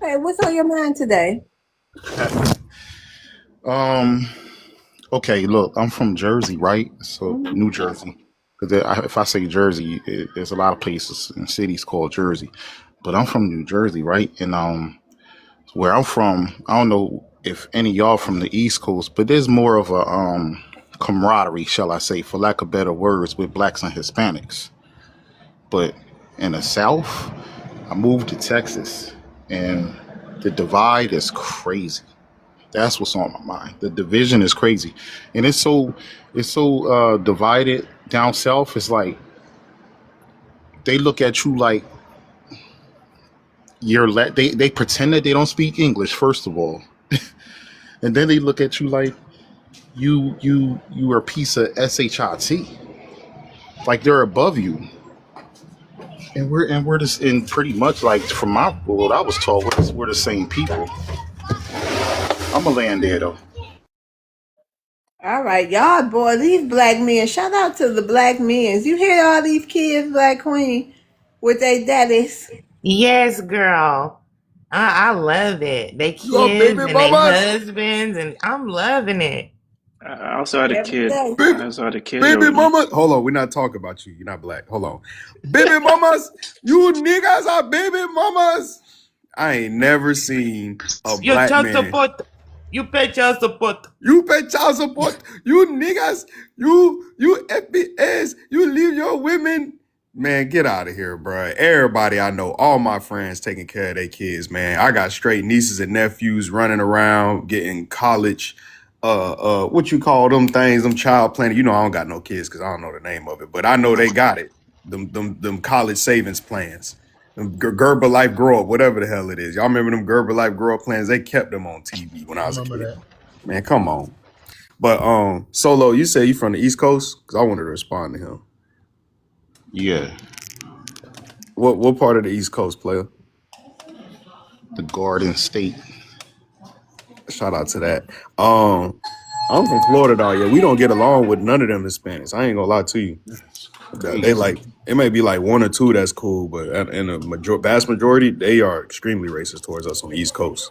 Hey, what's on your mind today? Um. Okay, look, I'm from Jersey, right? So Mhm. New Jersey. Because if I say Jersey, there's a lot of places and cities called Jersey, but I'm from New Jersey, right? And where I'm from, I don't know if any of y'all from the East Coast, but there's more of a camaraderie, shall I say, for lack of better words, with blacks and Hispanics. But in the South, I moved to Texas, and the divide is crazy. That's what's on my mind. The division is crazy, and it's so divided down south. It's like they look at you like they pretend that they don't speak English first of all, and then they look at you like you are a piece of shit, like they're above you. And we're just in pretty much like from my world I was told we're the same people. I'm gonna land there though. All right, y'all, boy, these black men. Shout out to the black men. You hear all these kids, Black Queen, with their daddies. Yes, girl. I love it. They You got kids baby and they mamas? husbands, and I'm loving it. I also had a Every kid. day. Baby, I also had a kid. baby mamas? Hold on, we're not talking about you. You're not black. Hold on. Baby mamas? You niggas are baby mamas? I ain't never seen a Your black child man. support. You pay child support. You pay child support. You niggas, you FBS, you leave your women. Man, get out of here, bro. Everybody I know, all my friends taking care of their kids, man. I got straight nieces and nephews running around getting college, what you call them things, them child planning. You know, I don't got no kids because I don't know the name of it, but I know they got it. Them college savings plans. Gerber Life Grow Up, whatever the hell it is. Y'all remember them Gerber Life Grow Up plans? They kept them on TV when I was a kid. Man, come on. But Solo, you say you from the East Coast? Because I wanted to respond to him. Yeah, What part of the East Coast, player? the Garden State. Shout out to that. I'm from Florida, dog. Yeah, we don't get along with none of them Hispanics. I ain't gonna lie to you. They like it may be like one or two that's cool, but in the vast majority, they are extremely racist towards us on the East Coast.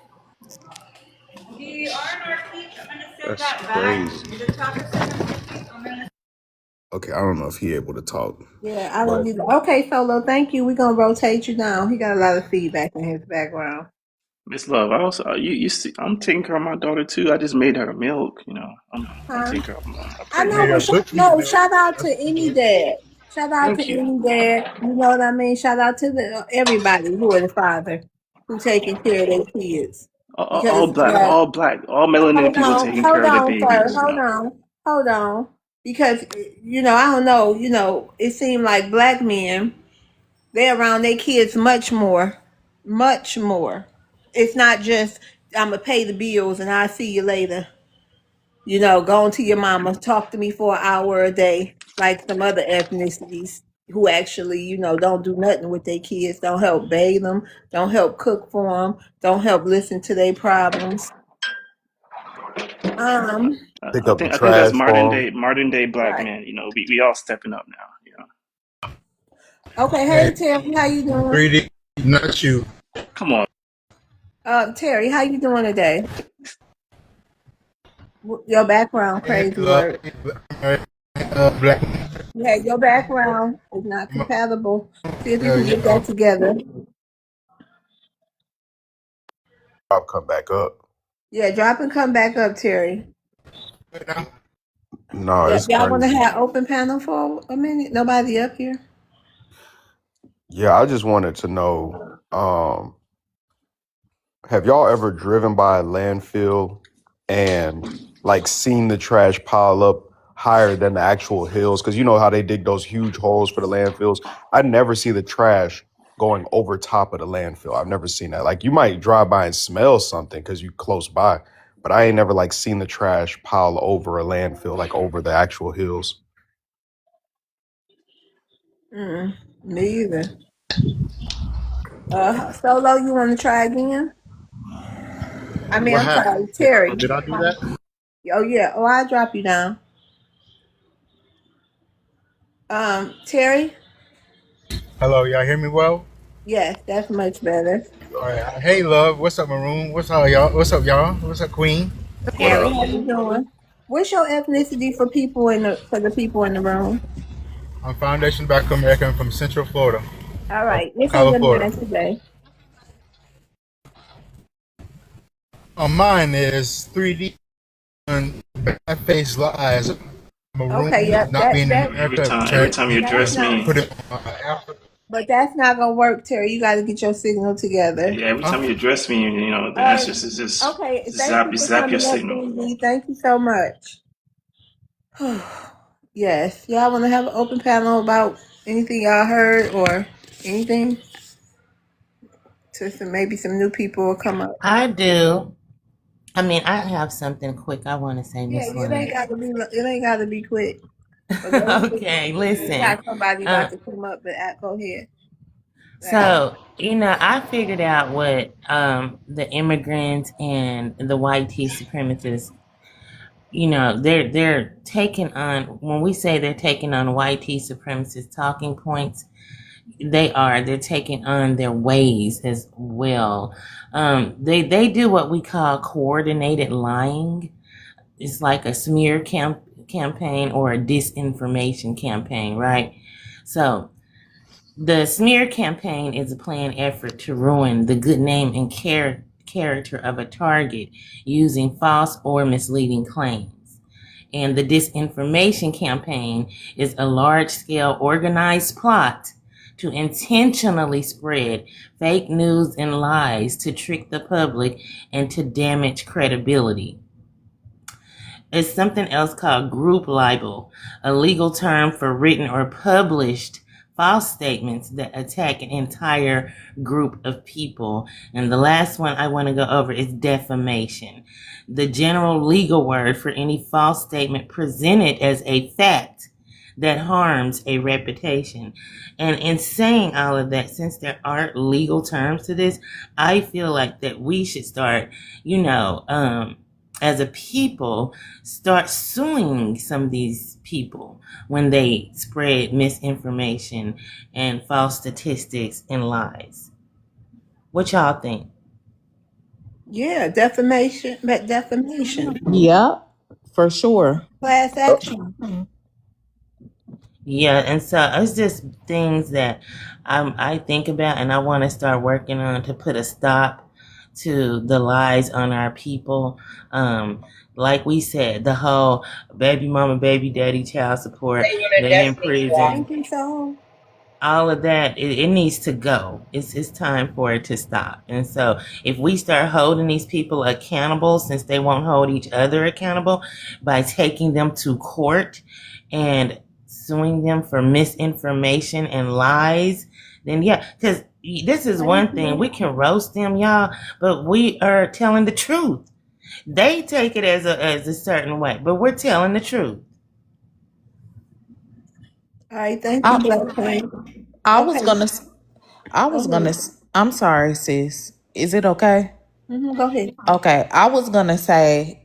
That's crazy. Okay, I don't know if he able to talk. Yeah, I don't But either. Okay, Solo, thank you. We're gonna rotate you down. He got a lot of feedback in his background. Miss Love, I also you see, I'm taking care of my daughter too. I just made her milk. I'm Huh? taking care of a I pregnant know, woman. but shout out to any dad. Shout out to Thank you. any dad. You know what I mean? Shout out to everybody who are the father who taking care of their kids. All Because black, all melanated people taking care hold of their on, sir, babies. hold on. Because I don't know. It seemed like black men they're around their kids much more, much more. It's not just I'm gonna pay the bills and I'll see you later. Go to your mama, talk to me for an hour a day, like some other ethnicities who actually, don't do nothing with their kids, don't help bathe them, don't help cook for them, don't help listen to their problems. pick I up the think that's trash modern for day black Right. men. We all stepping up now. Okay, hey Terry, how you doing? 3D, not you. Come on. Terry, how you doing today? Your background crazy word. Black. Yeah, your background is not compatible. See if you can get that together. I'll come back up. Yeah, drop and come back up, Terry. No, Yeah, it's y'all want to crazy. have open panel for a minute? Nobody up here? Yeah, I just wanted to know, have y'all ever driven by a landfill and like seen the trash pile up higher than the actual hills? Because you know how they dig those huge holes for the landfills. I never see the trash going over top of the landfill. I've never seen that. Like you might drive by and smell something because you close by, but I ain't never like seen the trash pile over a landfill, like over the actual hills. Me either. Solo, you want to try again? What I'm happened? sorry, Terry. Did I do that? Oh yeah. Oh, I'll drop you down. Terry. Hello, y'all hear me well? Yes, that's much better. All right. Hey, love. What's up, Maroon? What's up, y'all? What's up, y'all? What's up, Queen? What Terry, up? how you doing? What's your ethnicity for the people in the room? I'm Foundation Black American from Central Florida, All right. What's on Ocala, your Florida. mind today? Mine is 3D and bad face lies. Maroon Okay, yeah, not being in that America. Every time you address me, Put it on Africa. But that's not gonna work, Terry. You got to get your signal together. Yeah, every time you address me, you know, the All right. answer is just Okay. Thank zap, you for zap your coming up, signal. DZ. Thank you so much. Yes. Y'all want to have an open panel about anything y'all heard or anything? To some, maybe some new people will come up. I do. I mean, I have something quick I want to say, Yeah, Miss it ain't Lynn. got to be. It ain't got to be quick. But Okay, we listen. got somebody about Uh, to come up, but go ahead. so, I figured out what the immigrants and the white tea supremacists, they're taking on, when we say they're taking on white tea supremacist talking points, they're taking on their ways as well. They do what we call coordinated lying. It's like a smear campaign or a disinformation campaign, right? So the smear campaign is a planned effort to ruin the good name and character of a target using false or misleading claims. And the disinformation campaign is a large-scale organized plot to intentionally spread fake news and lies to trick the public and to damage credibility. It's something else called group libel, a legal term for written or published false statements that attack an entire group of people. And the last one I want to go over is defamation, the general legal word for any false statement presented as a fact that harms a reputation. And in saying all of that, since there aren't legal terms to this, I feel like that we should start, as a people, start suing some of these people when they spread misinformation and false statistics and lies. What y'all think? Yeah, defamation, but defamation, Yep, for sure. class action. Yeah, and so it's just things that I think about and I want to start working on to put a stop to the lies on our people. Like we said, the whole baby mama, baby daddy, child support, they in prison, Thank you, so. all of that, it needs to go. It's time for it to stop. And so if we start holding these people accountable, since they won't hold each other accountable, by taking them to court and suing them for misinformation and lies, then yeah, because this is one thing, we can roast them, y'all, but we are telling the truth. They take it as a certain way, but we're telling the truth. All right, thank you, I, Black Queen. I was Okay, gonna, I go was gonna. ahead. I'm sorry, sis. Is it okay? Go ahead. Okay, I was gonna say,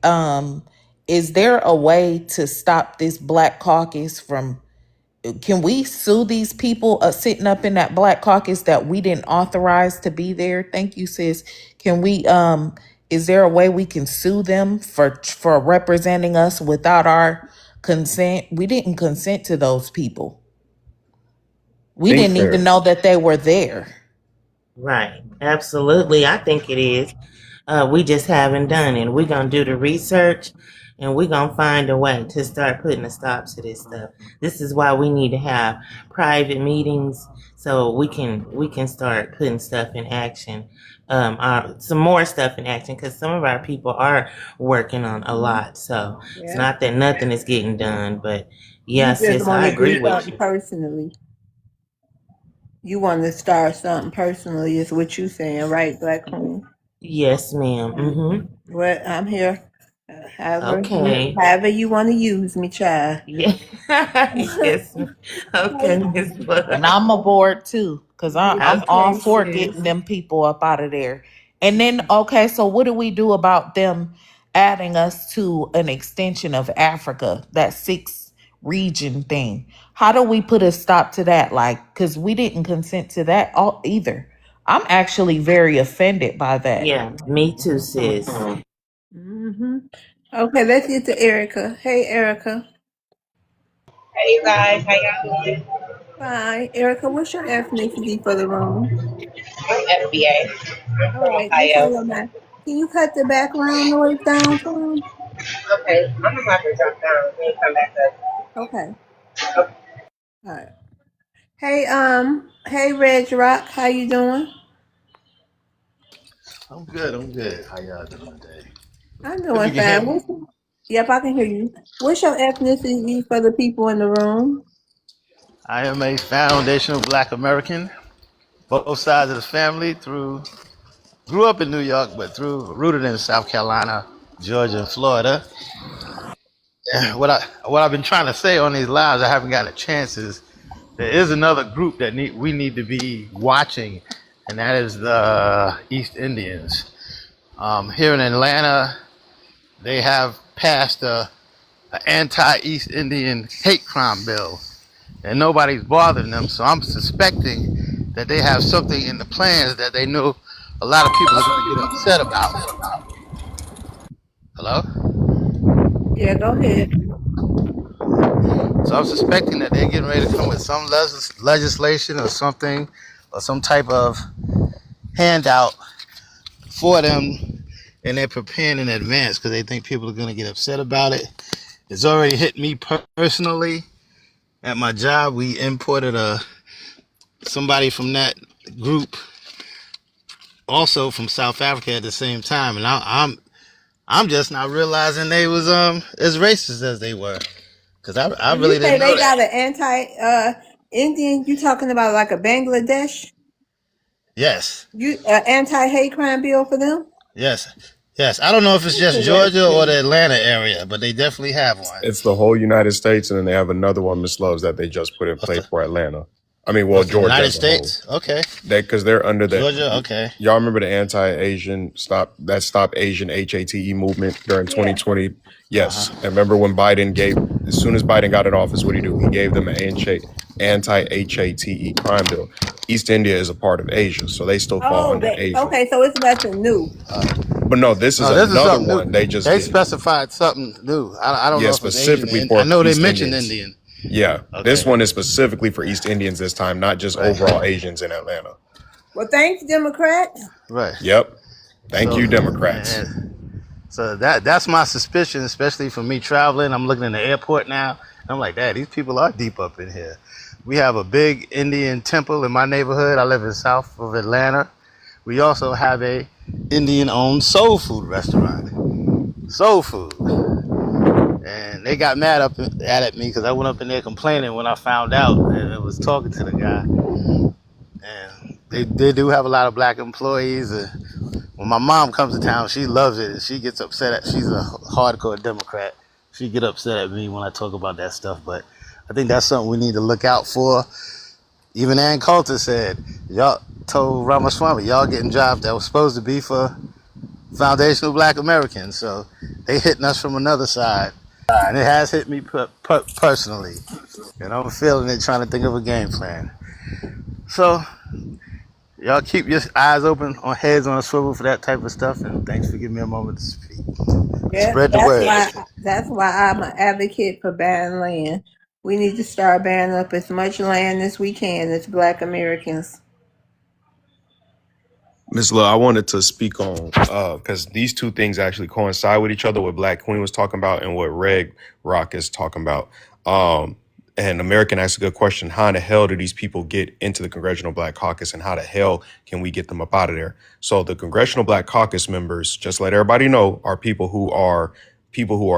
is there a way to stop this Black Caucus from? Can we sue these people sitting up in that Black Caucus that we didn't authorize to be there? Thank you, sis. Can we? Is there a way we can sue them for representing us without our consent? We didn't consent to those people. We Think didn't even that know that they were there. Right. Absolutely. I think it is. We just haven't done it. We're going to do the research and we're going to find a way to start putting a stop to this stuff. This is why we need to have private meetings so we can start putting stuff in action. Some more stuff in action because some of our people are working on a lot. So it's Yeah, not that nothing is getting done, but you yes, just sis, want I to agree do with something you. personally. You want to start something personally, is what you saying, right, Black Queen? Yes, ma'am. Mm-hmm. Well, I'm here. Okay. However you want to use me, child. Yeah. Yes. Okay, Miss And Love. I'm aboard too, because I'm all Okay, for sis. getting them people up out of there. And then, okay, so what do we do about them adding us to an extension of Africa, that six region thing? How do we put a stop to that? Like, because we didn't consent to that either. I'm actually very offended by that. Yeah, me too, sis. hmm Okay, let's get to Erica. Hey, Erica. Hey you guys, how y'all doing? Fine. Erica, what's your ethnicity for the room? I'm FBA. I'm All from right, what's on Ohio. your mind? Can you cut the background noise down some? Okay, I'm gonna have to drop down and come back up. Okay. All right. Hey, Reg Rock, how you doing? I'm good. I'm good. How y'all doing today? I'm Hope you doing can hear fine. me. Yep, I can hear you. What's your ethnicity for the people in the room? I am a foundational Black American. Both sides of the family. Grew up in New York, but rooted in South Carolina, Georgia, and Florida. What I've been trying to say on these lives, I haven't gotten a chance is there is another group that we need to be watching, and that is the East Indians. Here in Atlanta, they have passed an anti-East Indian hate crime bill, and nobody's bothering them. So I'm suspecting that they have something in the plans that they know a lot of people are going to get upset about. Hello? Yeah, go ahead. So I'm suspecting that they're getting ready to come with some legislation or something, or some type of handout for them, and they're preparing in advance because they think people are going to get upset about it. It's already hit me personally. At my job, we imported somebody from that group, also from South Africa at the same time, and I'm just not realizing they was as racist as they were, because I When you really say didn't know they that. got an anti-Indian, you talking about like a Bangladesh? Yes, Anti-hate crime bill for them? yes, yes. I don't know if it's just Georgia or the Atlanta area, but they definitely have one. It's the whole United States, and then they have another one, Miss Loves, that they just put in play for Atlanta. I mean, well, What's the Georgia United as a whole. States? Okay. Because they're under Georgia, the. okay. Y'all remember the anti-Asian Stop Asian HATE movement during Yeah. 2020? Yes. And remember when as soon as Biden got in office, what did he do? He gave them an anti-HATE crime bill. East India is a part of Asia, so they still fall under Asia. Okay, so it's nothing new. But no, this is This is another something one new. they just They did. specified something new. I don't know if it's Asian. Specifically I for know they East mentioned Indians. Indian. Yeah, Okay. this one is specifically for East Indians this time, not just overall Asians in Atlanta. Well, thanks, Democrats. Right. Yep. Thank you, Democrats. So that's my suspicion, especially for me traveling. I'm looking in the airport now. And I'm like, Dad, these people are deep up in here. We have a big Indian temple in my neighborhood. I live in south of Atlanta. We also have a Indian-owned soul food restaurant. Soul food. And they got mad at me because I went up in there complaining when I found out and I was talking to the guy. And they do have a lot of black employees. When my mom comes to town, she loves it. She gets upset. She's a hardcore Democrat. She get upset at me when I talk about that stuff. But I think that's something we need to look out for. Even Ann Coulter said, y'all told Ramaswamy, y'all getting jobs that was supposed to be for foundational black Americans. So they hitting us from another side. And it has hit me personally. And I'm feeling it, trying to think of a game plan. So y'all keep your eyes open, on heads on a swivel for that type of stuff. And thanks for giving me a moment to speak. Yeah, Spread the word. that's why I'm an advocate for banning land. We need to start banning up as much land as we can as Black Americans. Ms. Love, I wanted to speak on because these two things actually coincide with each other. What Black Queen was talking about and what Reg Rock is talking about. And American asked a good question: how in the hell do these people get into the Congressional Black Caucus, and how the hell can we get them up out of there? So the Congressional Black Caucus members, just let everybody know, are people who are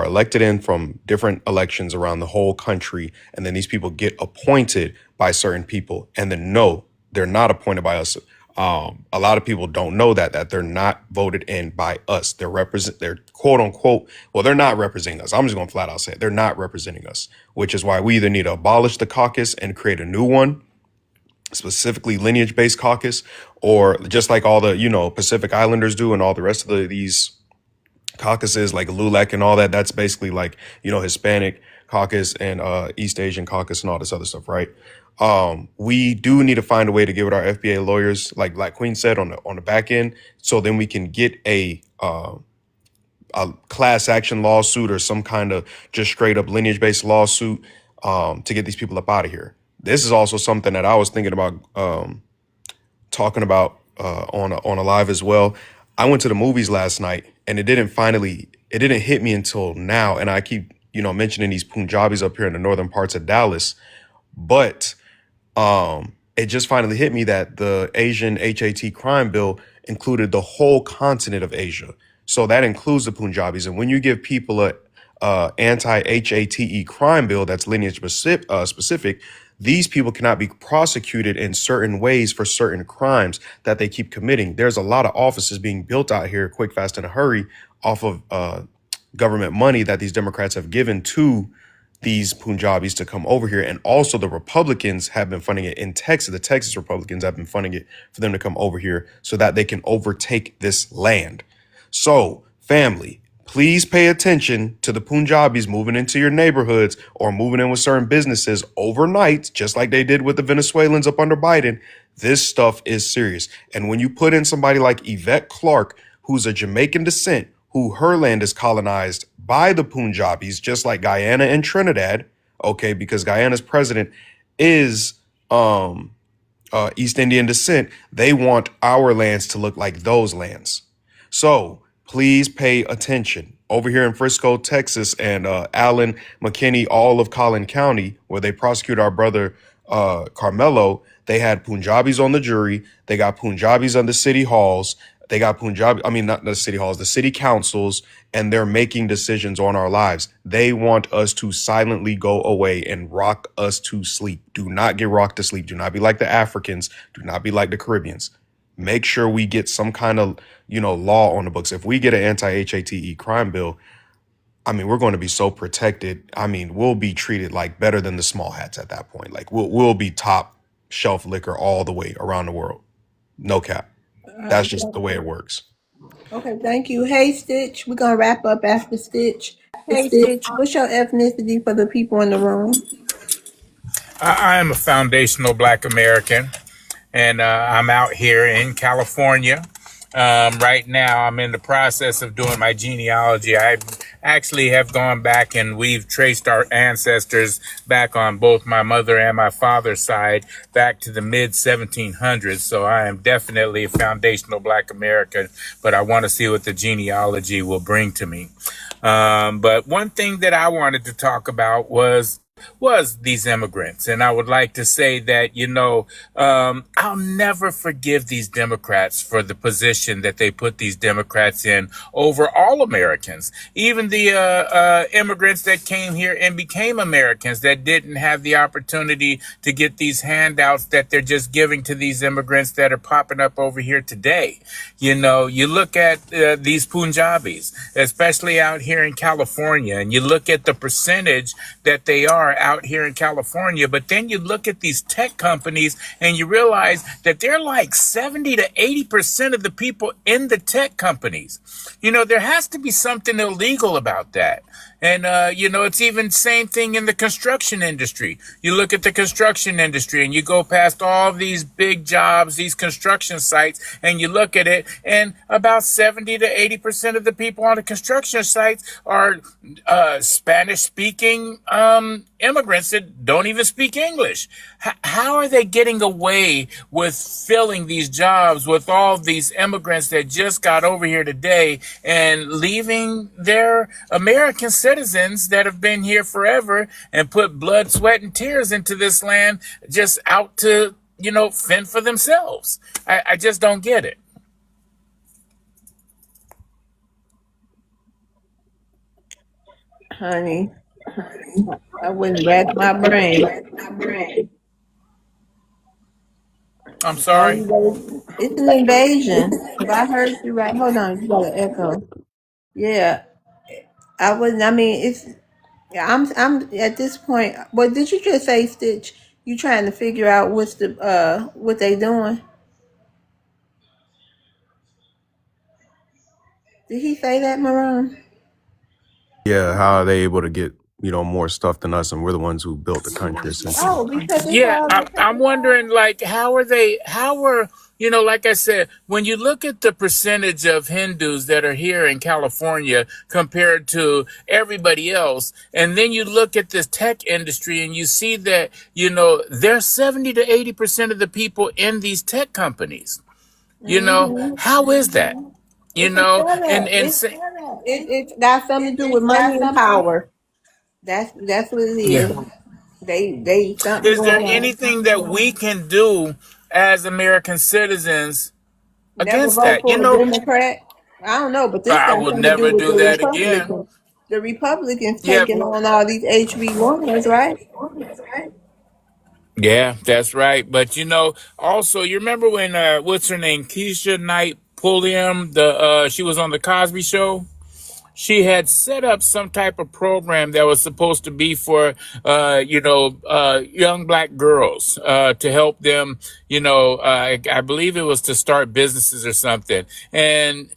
elected in from different elections around the whole country, and then these people get appointed by certain people, and then no, they're not appointed by us. A lot of people don't know that they're not voted in by us. They're quote unquote, well, they're not representing us. I'm just going to flat out say it. They're not representing us, which is why we either need to abolish the caucus and create a new one, specifically lineage-based caucus, or just like all the, Pacific Islanders do and all the rest of these caucuses like LULAC and all that. That's basically like, Hispanic caucus and East Asian caucus and all this other stuff, right? We do need to find a way to give it our FBA lawyers, like Black Queen said, on the back end, so then we can get a class action lawsuit or some kind of just straight up lineage based lawsuit to get these people up out of here. This is also something that I was thinking about talking about on a live as well. I went to the movies last night and it didn't hit me until now. And I keep mentioning these Punjabis up here in the northern parts of Dallas, but It just finally hit me that the Asian HAT crime bill included the whole continent of Asia. So that includes the Punjabis. And when you give people a anti-HATE crime bill that's lineage specific, these people cannot be prosecuted in certain ways for certain crimes that they keep committing. There's a lot of offices being built out here quick, fast, in a hurry off of government money that these Democrats have given to these Punjabis to come over here. And also the Republicans have been funding it in Texas. The Texas Republicans have been funding it for them to come over here so that they can overtake this land. So, family, please pay attention to the Punjabis moving into your neighborhoods or moving in with certain businesses overnight, just like they did with the Venezuelans up under Biden. This stuff is serious. And when you put in somebody like Yvette Clarke, who's a Jamaican descent, who her land is colonized by the Punjabis, just like Guyana and Trinidad, okay, because Guyana's president is East Indian descent, they want our lands to look like those lands. So please pay attention. Over here in Frisco, Texas, and Allen, McKinney, all of Collin County, where they prosecuted our brother Carmelo, they had Punjabis on the jury. They got Punjabis on the city halls. They got not the city halls, the city councils, and they're making decisions on our lives. They want us to silently go away and rock us to sleep. Do not get rocked to sleep. Do not be like the Africans. Do not be like the Caribbeans. Make sure we get some kind of, law on the books. If we get an anti-HATE crime bill, we're going to be so protected. We'll be treated like better than the small hats at that point. Like we'll be top shelf liquor all the way around the world. No cap. That's just the way it works. Okay, thank you. Hey, Stitch, we're going to wrap up after Stitch. Hey, Stitch, what's your ethnicity for the people in the room? I am a foundational Black American, and I'm out here in California. Right now, I'm in the process of doing my genealogy. I actually have gone back and we've traced our ancestors back on both my mother and my father's side back to the mid 1700s. So I am definitely a foundational Black American, but I want to see what the genealogy will bring to me. But one thing that I wanted to talk about was these immigrants. And I would like to say that, I'll never forgive these Democrats for the position that they put these Democrats in over all Americans, even the immigrants that came here and became Americans that didn't have the opportunity to get these handouts that they're just giving to these immigrants that are popping up over here today. You look at these Punjabis, especially out here in California, and you look at the percentage that they are out here in California, but then you look at these tech companies and you realize that they're like 70 to 80% of the people in the tech companies. There has to be something illegal about that. And, it's even same thing in the construction industry. You look at the construction industry and you go past all these big jobs, these construction sites, and you look at it, and about 70 to 80% of the people on the construction sites are Spanish-speaking immigrants that don't even speak English. How are they getting away with filling these jobs with all these immigrants that just got over here today and leaving their American citizens that have been here forever and put blood, sweat, and tears into this land just out to, fend for themselves? I just don't get it. Honey, I wouldn't rack my brain. I'm sorry. It's an invasion. If I heard you right, hold on, you got an echo. Yeah, I wouldn't. I'm at this point. What did you just say, Stitch? You trying to figure out what they doing? Did he say that, Maroon? Yeah, how are they able to get, more stuff than us, and we're the ones who built the country, essentially. Oh, because I'm wondering, how are, like I said, when you look at the percentage of Hindus that are here in California compared to everybody else, and then you look at this tech industry and you see that, there's 70 to 80% of the people in these tech companies. How is that? It's got something to do with money and power. That's what it is. They something Is there going on. anything that we can do as American citizens Never against vote that? for a Democrat. I don't know, but this I got will something to do never with do the that again. Republicans. The Republicans Yep. taking on all these HB1s, right? Yeah, that's right. But also you remember when what's her name, Keisha Knight Pulliam, she was on the Cosby Show. She had set up some type of program that was supposed to be for, young black girls, to help them, I believe it was to start businesses or something. And,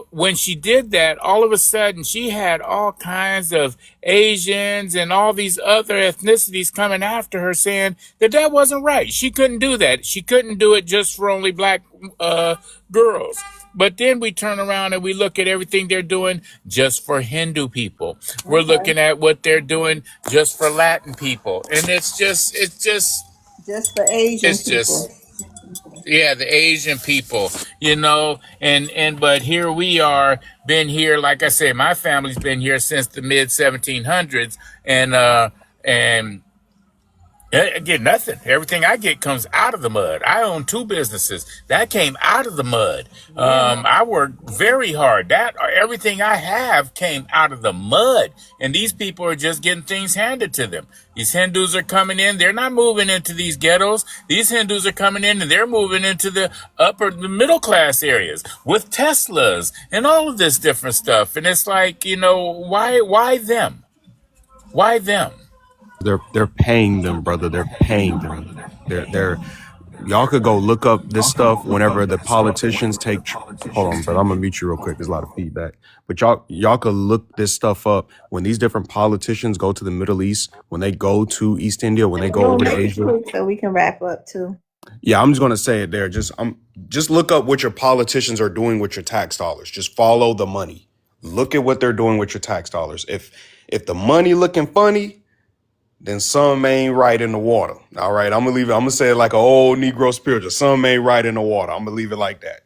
when she did that, all of a sudden she had all kinds of Asians and all these other ethnicities coming after her saying that wasn't right. She couldn't do that. She couldn't do it just for only black, girls. But then we turn around and we look at everything they're doing just for Hindu people. We're Okay. looking at what they're doing just for Latin people. And it's just, Just for Asian it's just, people. yeah, the Asian people, but here we are, been here, like I said, my family's been here since the mid 1700s. And I get nothing. Everything I get comes out of the mud. I own 2 businesses that came out of the mud. Yeah. I worked very hard. Everything I have came out of the mud. And these people are just getting things handed to them. These Hindus are coming in. They're not moving into these ghettos. These Hindus are coming in and they're moving into the middle class areas with Teslas and all of this different stuff. And it's like, why them? Why them? They're paying them, brother. They're paying them. They're y'all could go look up this stuff whenever the politicians take. Hold on, brother. I'm gonna mute you real quick. There's a lot of feedback. But y'all could look this stuff up when these different politicians go to the Middle East, when they go to East India, when they go We'll over to make it Asia. quick so we can wrap up too. Yeah, I'm just gonna say it there. Just look up what your politicians are doing with your tax dollars. Just follow the money. Look at what they're doing with your tax dollars. If the money looking funny, then some ain't right in the water. All right, I'm gonna leave it. I'm gonna say it like an old Negro spiritual. Some ain't right in the water. I'm gonna leave it like that.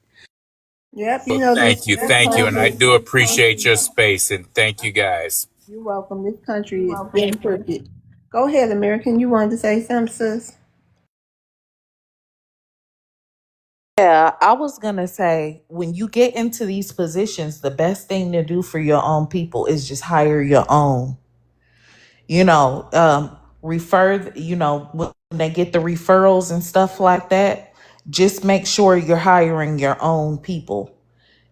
Yep, Well, thank you. Thank you. And I do appreciate your space and thank you guys. You're welcome. This country is being crooked. Go ahead, American. You wanted to say something, sis? Yeah, I was gonna say when you get into these positions, the best thing to do for your own people is just hire your own. You know, when they get the referrals and stuff like that, just make sure you're hiring your own people.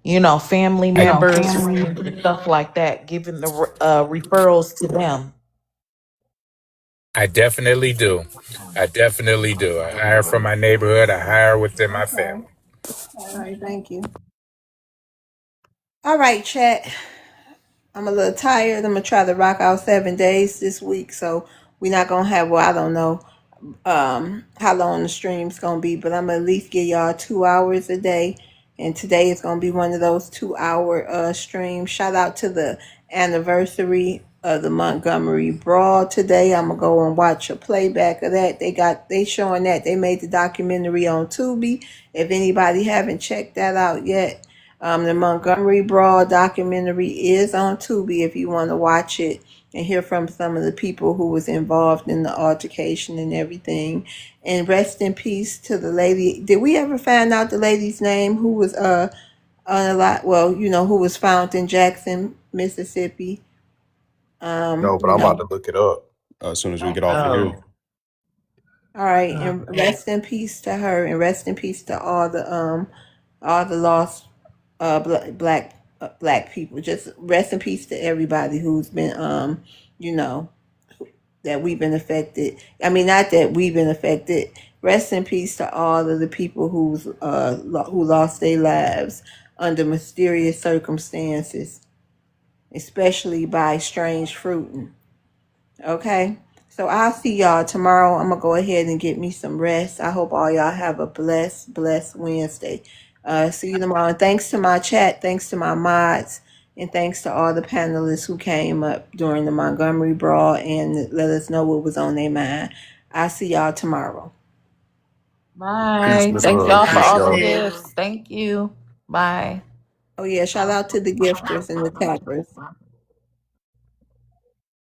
Family members, friends, and stuff like that, giving the referrals to them. I definitely do. I definitely do. I hire from my neighborhood. I hire within my Okay. family. All right, thank you. All right, chat. I'm a little tired. I'm gonna try to rock out 7 days this week, so we're not gonna have. Well, I don't know how long the stream's gonna be, but I'm gonna at least give y'all 2 hours a day. And today is gonna be one of those 2 hour streams. Shout out to the anniversary of the Montgomery Brawl today. I'm gonna go and watch a playback of that. They showing that. They made the documentary on Tubi. If anybody haven't checked that out yet, the Montgomery Brawl documentary is on Tubi if you want to watch it and hear from some of the people who was involved in the altercation and everything. And rest in peace to the lady. Did we ever find out the lady's name who was on a lot? Well, who was found in Jackson, Mississippi. No, but I'm about to look it up as soon as we get off of here. All right, and rest in peace to her, and rest in peace to all the lost black people. Just rest in peace to everybody who's been that we've been affected. I mean, not that we've been affected. Rest in peace to all of the people who lost their lives under mysterious circumstances, especially by strange fruiting. Okay? So I'll see y'all tomorrow. I'm going to go ahead and get me some rest. I hope all y'all have a blessed Wednesday. See you tomorrow. And thanks to my chat, thanks to my mods, and thanks to all the panelists who came up during the Montgomery Brawl and let us know what was on their mind. I'll see y'all tomorrow. Peace, Bye. Miss Thank Love. y'all for Peace, all the y'all. gifts. Thank you. Bye. Oh, yeah. Shout out to the gifters and the tappers.